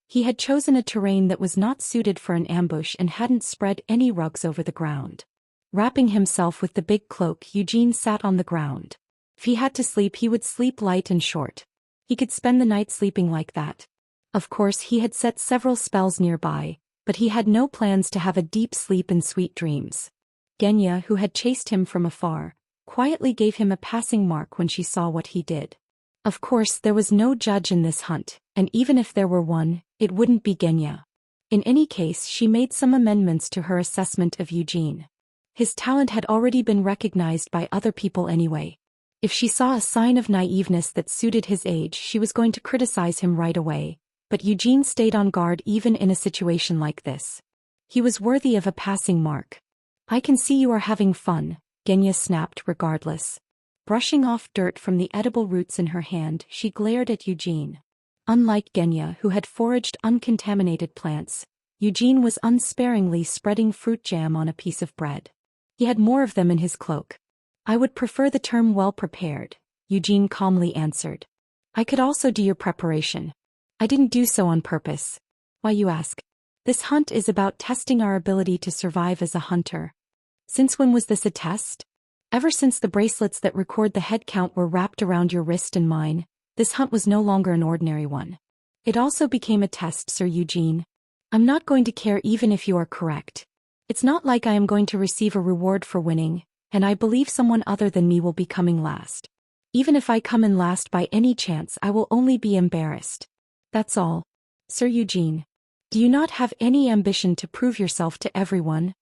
He had chosen a terrain that was not suited for an ambush and hadn't spread any rugs over the ground. Wrapping himself with the big cloak, Eugene sat on the ground. If he had to sleep, he would sleep light and short. He could spend the night sleeping like that. Of course, he had set several spells nearby, but he had no plans to have a deep sleep and sweet dreams. Genya, who had chased him from afar, quietly gave him a passing mark when she saw what he did. Of course, there was no judge in this hunt, and even if there were one, it wouldn't be Genya. In any case, she made some amendments to her assessment of Eugene. His talent had already been recognized by other people anyway. If she saw a sign of naiveness that suited his age, she was going to criticize him right away, but Eugene stayed on guard even in a situation like this. He was worthy of a passing mark. I can see you are having fun, Genya snapped regardless. Brushing off dirt from the edible roots in her hand, she glared at Eugene. Unlike Genya, who had foraged uncontaminated plants, Eugene was unsparingly spreading fruit jam on a piece of bread. He had more of them in his cloak. I would prefer the term well-prepared, Eugene calmly answered. I could also do your preparation. I didn't do so on purpose. Why, you ask? This hunt is about testing our ability to survive as a hunter. Since when was this a test? Ever since the bracelets that record the head count were wrapped around your wrist and mine, this hunt was no longer an ordinary one. It also became a test, Sir Eugene. I'm not going to care even if you are correct. It's not like I am going to receive a reward for winning, and I believe someone other than me will be coming last. Even if I come in last by any chance, I will only be embarrassed. That's all. Sir Eugene, do you not have any ambition to prove yourself to everyone?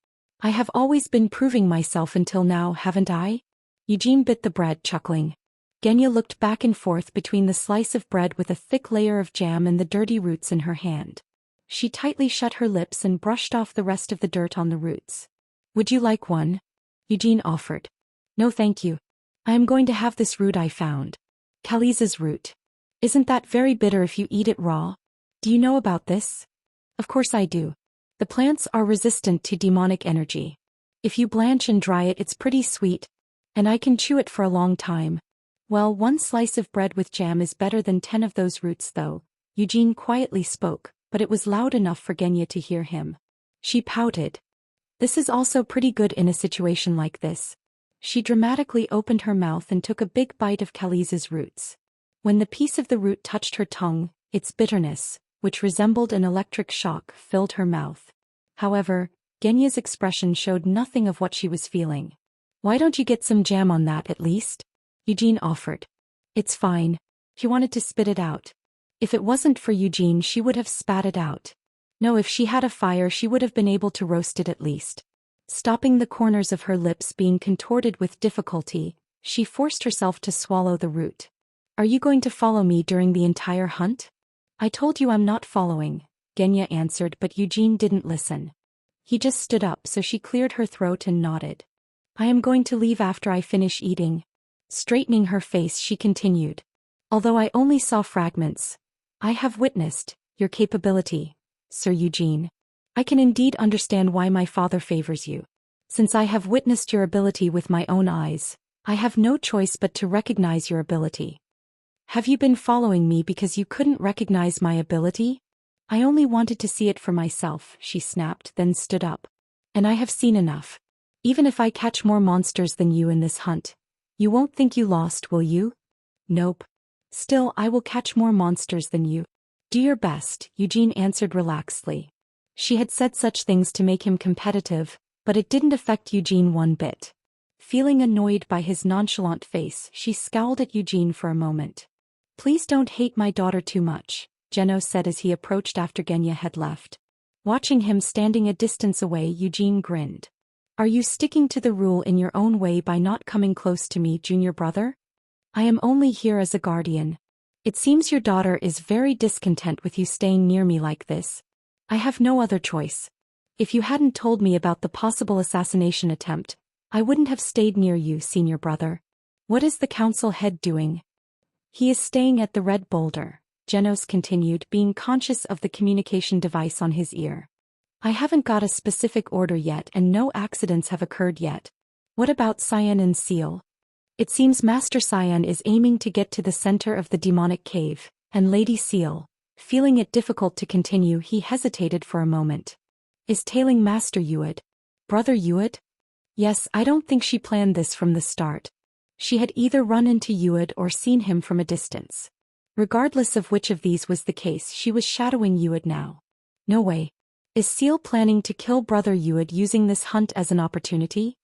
I have always been proving myself until now, haven't I? Eugene bit the bread, chuckling. Genya looked back and forth between the slice of bread with a thick layer of jam and the dirty roots in her hand. She tightly shut her lips and brushed off the rest of the dirt on the roots. Would you like one? Eugene offered. No thank you. I am going to have this root I found. Kaliza's root. Isn't that very bitter if you eat it raw? Do you know about this? Of course I do. The plants are resistant to demonic energy. If you blanch and dry it, it's pretty sweet. And I can chew it for a long time. Well, one slice of bread with jam is better than 10 of those roots though, Eugene quietly spoke, but it was loud enough for Genya to hear him. She pouted. This is also pretty good in a situation like this. She dramatically opened her mouth and took a big bite of Kaliza's roots. When the piece of the root touched her tongue, its bitterness, which resembled an electric shock, filled her mouth. However, Genya's expression showed nothing of what she was feeling. Why don't you get some jam on that at least? Eugene offered. It's fine. She wanted to spit it out. If it wasn't for Eugene, she would have spat it out. No, if she had a fire, she would have been able to roast it at least. Stopping the corners of her lips being contorted with difficulty, she forced herself to swallow the root. Are you going to follow me during the entire hunt? I told you I'm not following, Genya answered, but Eugene didn't listen. He just stood up, so she cleared her throat and nodded. I am going to leave after I finish eating. Straightening her face, she continued. Although I only saw fragments, I have witnessed your capability, Sir Eugene. I can indeed understand why my father favors you. Since I have witnessed your ability with my own eyes, I have no choice but to recognize your ability. Have you been following me because you couldn't recognize my ability? I only wanted to see it for myself, she snapped, then stood up. And I have seen enough. Even if I catch more monsters than you in this hunt, you won't think you lost, will you? Nope. Still, I will catch more monsters than you. Do your best, Eugene answered relaxedly. She had said such things to make him competitive, but it didn't affect Eugene one bit. Feeling annoyed by his nonchalant face, she scowled at Eugene for a moment. Please don't hate my daughter too much, Geno said as he approached after Genya had left. Watching him standing a distance away, Eugene grinned. Are you sticking to the rule in your own way by not coming close to me, junior brother? I am only here as a guardian. It seems your daughter is very discontent with you staying near me like this. I have no other choice. If you hadn't told me about the possible assassination attempt, I wouldn't have stayed near you, senior brother. What is the council head doing? He is staying at the Red Boulder, Genos continued, being conscious of the communication device on his ear. I haven't got a specific order yet and no accidents have occurred yet. What about Cyan and Seal? It seems Master Cyan is aiming to get to the center of the demonic cave, and Lady Seal, feeling it difficult to continue, he hesitated for a moment. Is tailing Master Yuid? Brother Yuid? Yes, I don't think she planned this from the start. She had either run into Yuid or seen him from a distance. Regardless of which of these was the case, she was shadowing Yuid now. No way. Is Seal planning to kill Brother Yuid using this hunt as an opportunity?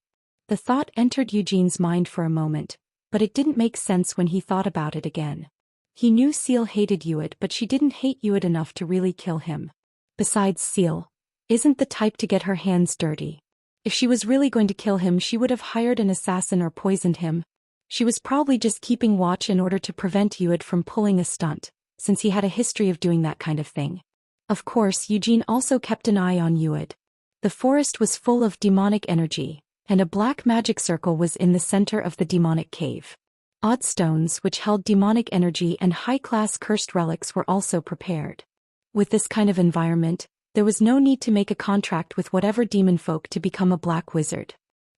The thought entered Eugene's mind for a moment, but it didn't make sense when he thought about it again. He knew Seal hated Yuid, but she didn't hate Yuid enough to really kill him. Besides, Seal isn't the type to get her hands dirty. If she was really going to kill him, she would have hired an assassin or poisoned him. She was probably just keeping watch in order to prevent Yuid from pulling a stunt, since he had a history of doing that kind of thing. Of course, Eugene also kept an eye on Yuid. The forest was full of demonic energy, and a black magic circle was in the center of the demonic cave. Odd stones which held demonic energy and high-class cursed relics were also prepared. With this kind of environment, there was no need to make a contract with whatever demon folk to become a black wizard.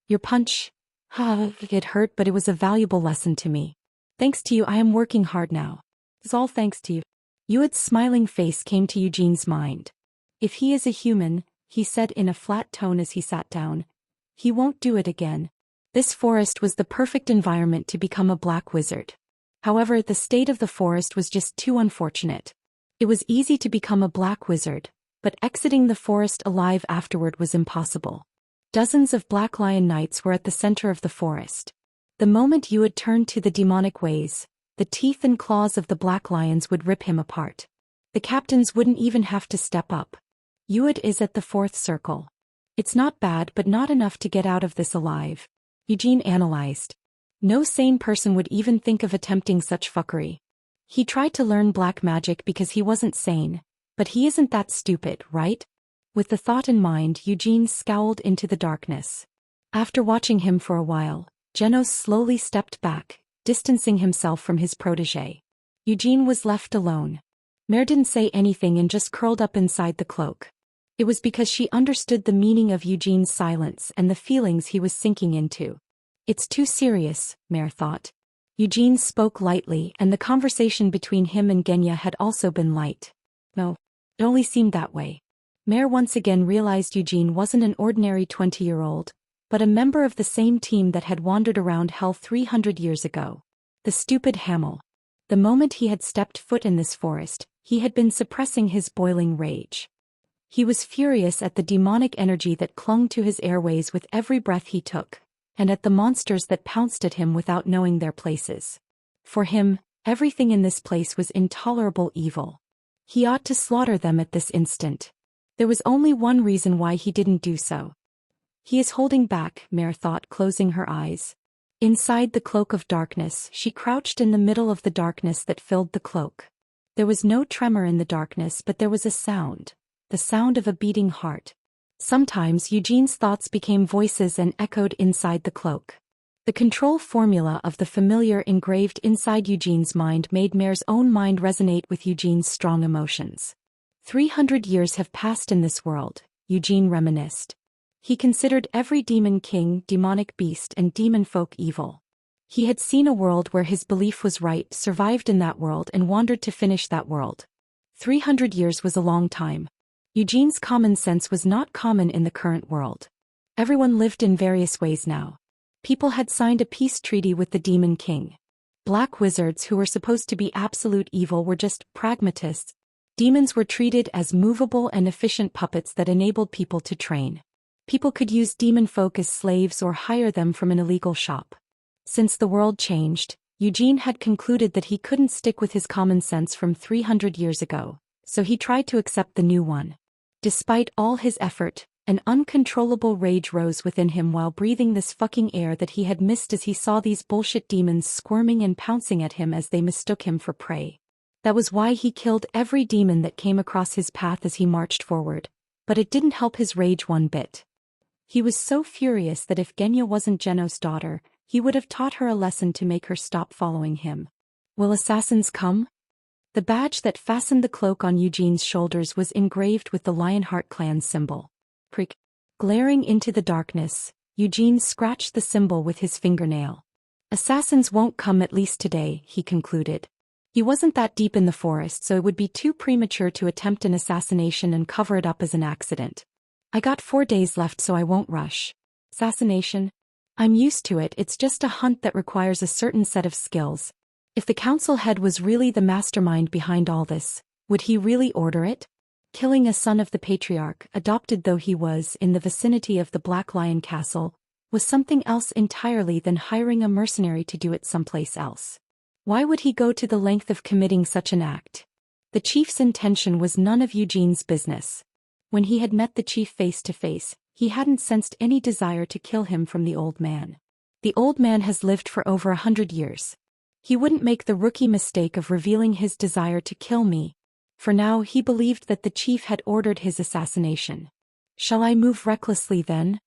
Your punch? It hurt, but it was a valuable lesson to me. Thanks to you, I am working hard now. It's all thanks to you. Yuid's smiling face came to Eugene's mind. If he is a human, he said in a flat tone as he sat down, he won't do it again. This forest was the perfect environment to become a black wizard. However, the state of the forest was just too unfortunate. It was easy to become a black wizard, but exiting the forest alive afterward was impossible. Dozens of Black Lion Knights were at the center of the forest. The moment Yuid turned to the demonic ways, the teeth and claws of the Black Lions would rip him apart. The captains wouldn't even have to step up. Yuid is at the fourth circle. It's not bad, but not enough to get out of this alive, Eugene analyzed. No sane person would even think of attempting such fuckery. He tried to learn black magic because he wasn't sane, but he isn't that stupid, right? With the thought in mind, Eugene scowled into the darkness. After watching him for a while, Genos slowly stepped back, distancing himself from his protégé. Eugene was left alone. Mare didn't say anything and just curled up inside the cloak. It was because she understood the meaning of Eugene's silence and the feelings he was sinking into. It's too serious, Mare thought. Eugene spoke lightly, and the conversation between him and Genya had also been light. No, it only seemed that way. Mare once again realized Eugene wasn't an ordinary 20-year-old, but a member of the same team that had wandered around hell 300 years ago. The stupid Hamel. The moment he had stepped foot in this forest, he had been suppressing his boiling rage. He was furious at the demonic energy that clung to his airways with every breath he took, and at the monsters that pounced at him without knowing their places. For him, everything in this place was intolerable evil. He ought to slaughter them at this instant. There was only one reason why he didn't do so. He is holding back, Mare thought, closing her eyes. Inside the cloak of darkness, she crouched in the middle of the darkness that filled the cloak. There was no tremor in the darkness, but there was a sound. The sound of a beating heart. Sometimes Eugene's thoughts became voices and echoed inside the cloak. The control formula of the familiar engraved inside Eugene's mind made Mare's own mind resonate with Eugene's strong emotions. 300 years have passed in this world, Eugene reminisced. He considered every demon king, demonic beast, and demon folk evil. He had seen a world where his belief was right, survived in that world, and wandered to finish that world. 300 years was a long time. Eugene's common sense was not common in the current world. Everyone lived in various ways now. People had signed a peace treaty with the Demon King. Black wizards who were supposed to be absolute evil were just pragmatists. Demons were treated as movable and efficient puppets that enabled people to train. People could use demon folk as slaves or hire them from an illegal shop. Since the world changed, Eugene had concluded that he couldn't stick with his common sense from 300 years ago, so he tried to accept the new one. Despite all his effort, an uncontrollable rage rose within him while breathing this fucking air that he had missed as he saw these bullshit demons squirming and pouncing at him as they mistook him for prey. That was why he killed every demon that came across his path as he marched forward, but it didn't help his rage one bit. He was so furious that if Genya wasn't Genos' daughter, he would have taught her a lesson to make her stop following him. Will assassins come? The badge that fastened the cloak on Eugene's shoulders was engraved with the Lionheart clan symbol. Prick. Glaring into the darkness, Eugene scratched the symbol with his fingernail. Assassins won't come, at least today, he concluded. He wasn't that deep in the forest, so it would be too premature to attempt an assassination and cover it up as an accident. I got 4 days left, so I won't rush. Assassination? I'm used to it, it's just a hunt that requires a certain set of skills. If the council head was really the mastermind behind all this, would he really order it? Killing a son of the patriarch, adopted though he was, in the vicinity of the Black Lion Castle, was something else entirely than hiring a mercenary to do it someplace else. Why would he go to the length of committing such an act? The chief's intention was none of Eugene's business. When he had met the chief face to face, he hadn't sensed any desire to kill him from the old man. The old man has lived for over 100 years. He wouldn't make the rookie mistake of revealing his desire to kill me. For now he believed that the chief had ordered his assassination. Shall I move recklessly then?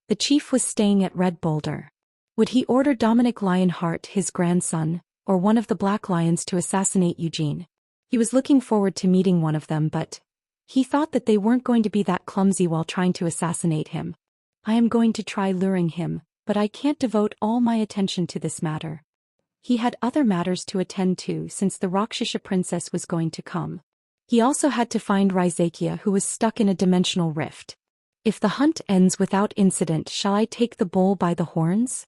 The chief was staying at Red Boulder. Would he order Dominic Lionheart, his grandson, or one of the Black Lions to assassinate Eugene? He was looking forward to meeting one of them, but he thought that they weren't going to be that clumsy while trying to assassinate him. I am going to try luring him, but I can't devote all my attention to this matter. He had other matters to attend to since the Rakshasa princess was going to come. He also had to find Ryzakia, who was stuck in a dimensional rift. If the hunt ends without incident, shall I take the bull by the horns?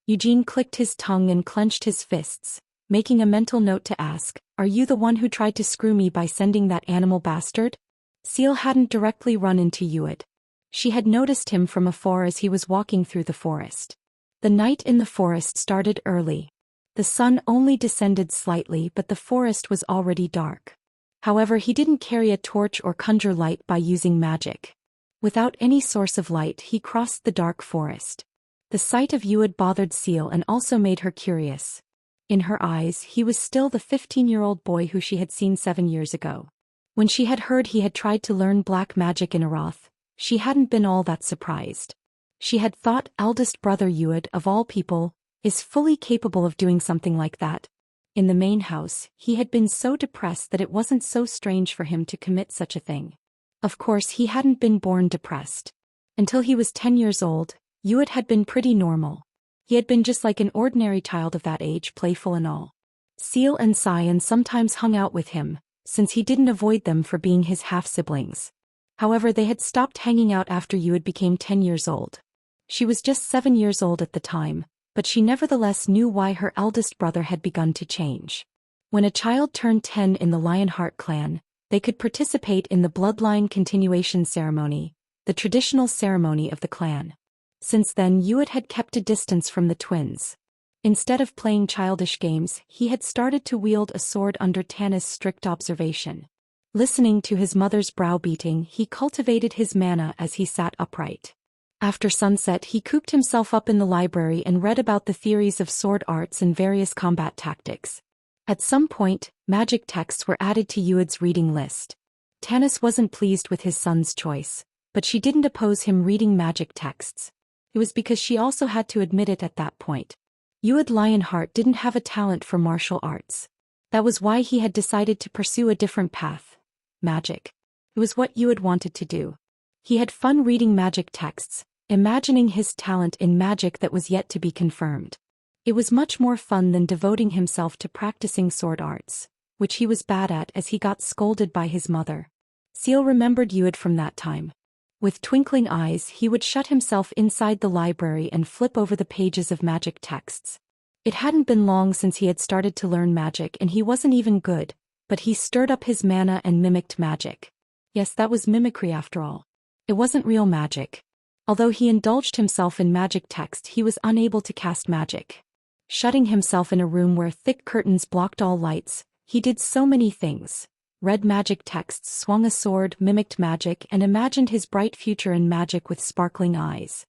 Eugene clicked his tongue and clenched his fists, making a mental note to ask, are you the one who tried to screw me by sending that animal bastard? Seal hadn't directly run into Uid. She had noticed him from afar as he was walking through the forest. The night in the forest started early. The sun only descended slightly, but the forest was already dark. However, he didn't carry a torch or conjure light by using magic. Without any source of light, he crossed the dark forest. The sight of Uid bothered Seal and also made her curious. In her eyes, he was still the 15-year-old boy who she had seen 7 years ago. When she had heard he had tried to learn black magic in Arath, she hadn't been all that surprised. She had thought eldest brother Uid, of all people, is fully capable of doing something like that. In the main house, he had been so depressed that it wasn't so strange for him to commit such a thing. Of course he hadn't been born depressed. Until he was 10 years old, Yuet had been pretty normal. He had been just like an ordinary child of that age, playful and all. Seal and Cyan sometimes hung out with him, since he didn't avoid them for being his half-siblings. However, they had stopped hanging out after Yuet became 10 years old. She was just 7 years old at the time, but she nevertheless knew why her eldest brother had begun to change. When a child turned 10 in the Lionheart clan, they could participate in the bloodline continuation ceremony, the traditional ceremony of the clan. Since then, Yuet had kept a distance from the twins. Instead of playing childish games, he had started to wield a sword under Tanna's strict observation. Listening to his mother's browbeating, he cultivated his mana as he sat upright. After sunset, he cooped himself up in the library and read about the theories of sword arts and various combat tactics. At some point, magic texts were added to Yuet's reading list. Tannis wasn't pleased with his son's choice, but she didn't oppose him reading magic texts. It was because she also had to admit it at that point. Yuet Lionheart didn't have a talent for martial arts. That was why he had decided to pursue a different path. Magic. It was what Yuet wanted to do. He had fun reading magic texts, imagining his talent in magic that was yet to be confirmed. It was much more fun than devoting himself to practicing sword arts, which he was bad at as he got scolded by his mother. Seal remembered Yuet from that time. With twinkling eyes, he would shut himself inside the library and flip over the pages of magic texts. It hadn't been long since he had started to learn magic, and he wasn't even good, but he stirred up his mana and mimicked magic. Yes, that was mimicry after all. It wasn't real magic. Although he indulged himself in magic text, he was unable to cast magic. Shutting himself in a room where thick curtains blocked all lights, he did so many things. Read magic texts, swung a sword, mimicked magic, and imagined his bright future in magic with sparkling eyes.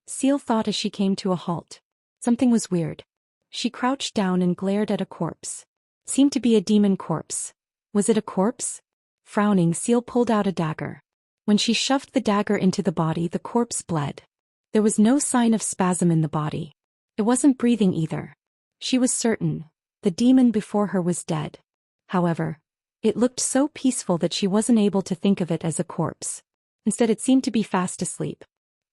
Seal thought as she came to a halt. Something was weird. She crouched down and glared at a corpse. Seemed to be a demon corpse. Was it a corpse? Frowning, Seal pulled out a dagger. When she shoved the dagger into the body, the corpse bled. There was no sign of spasm in the body. It wasn't breathing either. She was certain. The demon before her was dead. However, it looked so peaceful that she wasn't able to think of it as a corpse. Instead, it seemed to be fast asleep.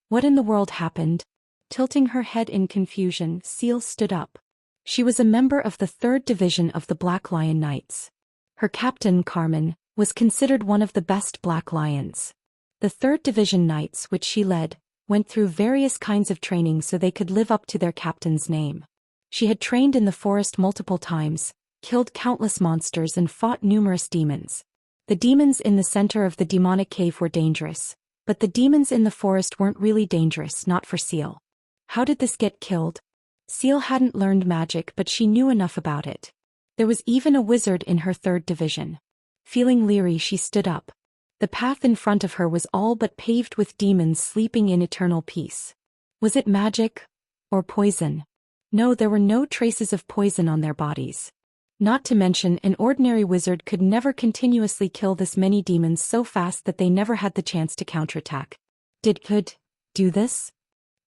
What in the world happened? Tilting her head in confusion, Seal stood up. She was a member of the 3rd Division of the Black Lion Knights. Her captain, Carmen, was considered one of the best Black Lions. The 3rd Division Knights, which she led, went through various kinds of training so they could live up to their captain's name. She had trained in the forest multiple times, killed countless monsters and fought numerous demons. The demons in the center of the demonic cave were dangerous, but the demons in the forest weren't really dangerous, not for Seal. How did this get killed? Seal hadn't learned magic, but she knew enough about it. There was even a wizard in her 3rd division. Feeling leery, she stood up. The path in front of her was all but paved with demons sleeping in eternal peace. Was it magic? Or poison? No, there were no traces of poison on their bodies. Not to mention, an ordinary wizard could never continuously kill this many demons so fast that they never had the chance to counterattack. Could do this?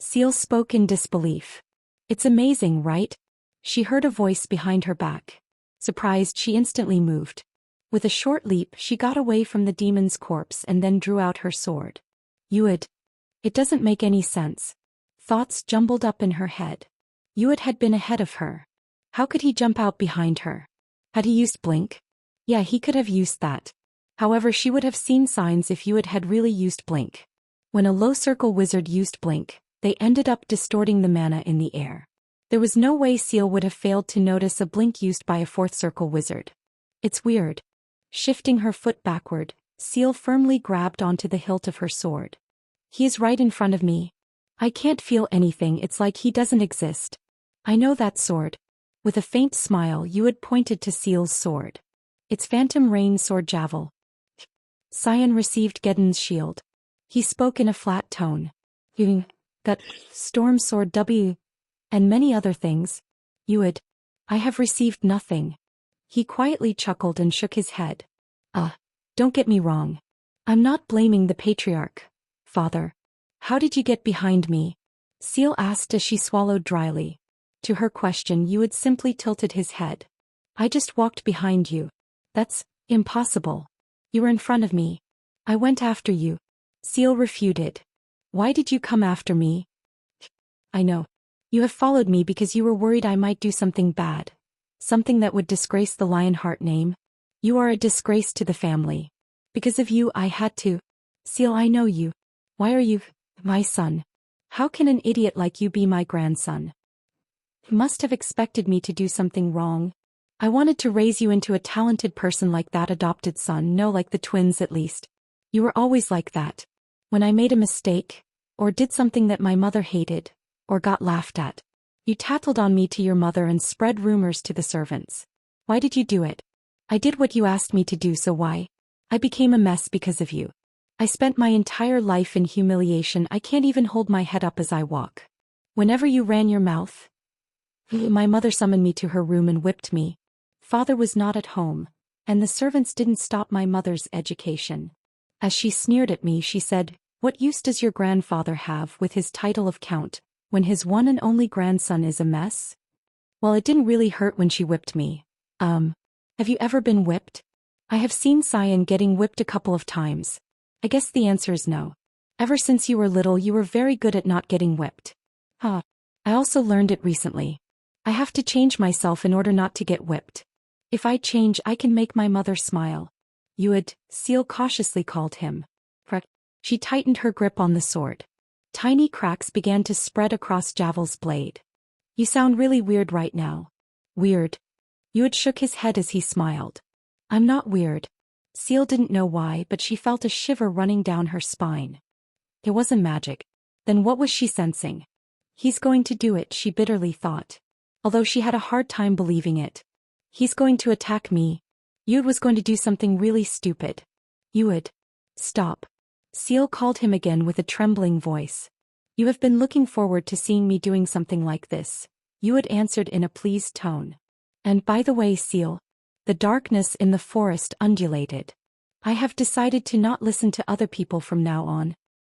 Seal spoke in disbelief. It's amazing, right? She heard a voice behind her back. Surprised, she instantly moved. With a short leap, she got away from the demon's corpse and then drew out her sword. Yuet. It doesn't make any sense. Thoughts jumbled up in her head. Yuet had been ahead of her. How could he jump out behind her? Had he used blink? Yeah, he could have used that. However, she would have seen signs if Yuet had really used blink. When a low-circle wizard used blink, they ended up distorting the mana in the air. There was no way Seal would have failed to notice a blink used by a 4th circle wizard. It's weird. Shifting her foot backward, Seal firmly grabbed onto the hilt of her sword. He is right in front of me. I can't feel anything, it's like he doesn't exist. I know that sword. With a faint smile, Yuet pointed to Seal's sword. It's Phantom Rain Sword Javel. Cyan received Geddon's shield. He spoke in a flat tone. You got Storm Sword W. and many other things. Yuet. I have received nothing. He quietly chuckled and shook his head. Don't get me wrong. I'm not blaming the patriarch, father. How did you get behind me? Seal asked as she swallowed dryly. To her question, Yuet simply tilted his head. I just walked behind you. That's impossible. You were in front of me. I went after you. Seal refuted. Why did you come after me? I know. You have followed me because you were worried I might do something bad. Something that would disgrace the Lionheart name. You are a disgrace to the family. Because of you I had to. Seal, I know you. Why are you my son? How can an idiot like you be my grandson? You must have expected me to do something wrong. I wanted to raise you into a talented person like that adopted son, no, like the twins at least. You were always like that. When I made a mistake, or did something that my mother hated, or got laughed at, you tattled on me to your mother and spread rumors to the servants. Why did you do it? I did what you asked me to do, so why? I became a mess because of you. I spent my entire life in humiliation. I can't even hold my head up as I walk. Whenever you ran your mouth, my mother summoned me to her room and whipped me. Father was not at home, and the servants didn't stop my mother's education. As she sneered at me, she said, "What use does your grandfather have with his title of count, when his one and only grandson is a mess?" Well, it didn't really hurt when she whipped me. Have you ever been whipped? I have seen Cyan getting whipped a couple of times. I guess the answer is no. Ever since you were little, you were very good at not getting whipped. I also learned it recently. I have to change myself in order not to get whipped. If I change, I can make my mother smile. You would, Seal cautiously called him. She tightened her grip on the sword. Tiny cracks began to spread across Javel's blade. You sound really weird right now. Weird? Yuid shook his head as he smiled. I'm not weird. Seal didn't know why, but she felt a shiver running down her spine. It wasn't magic. Then what was she sensing? He's going to do it, she bitterly thought. Although she had a hard time believing it. He's going to attack me. Yuid was going to do something really stupid. Yuid. Stop. Seal called him again with a trembling voice. You have been looking forward to seeing me doing something like this. Yuid answered in a pleased tone. And by the way, Seal. The darkness in the forest undulated. I have decided to not listen to other people from now on.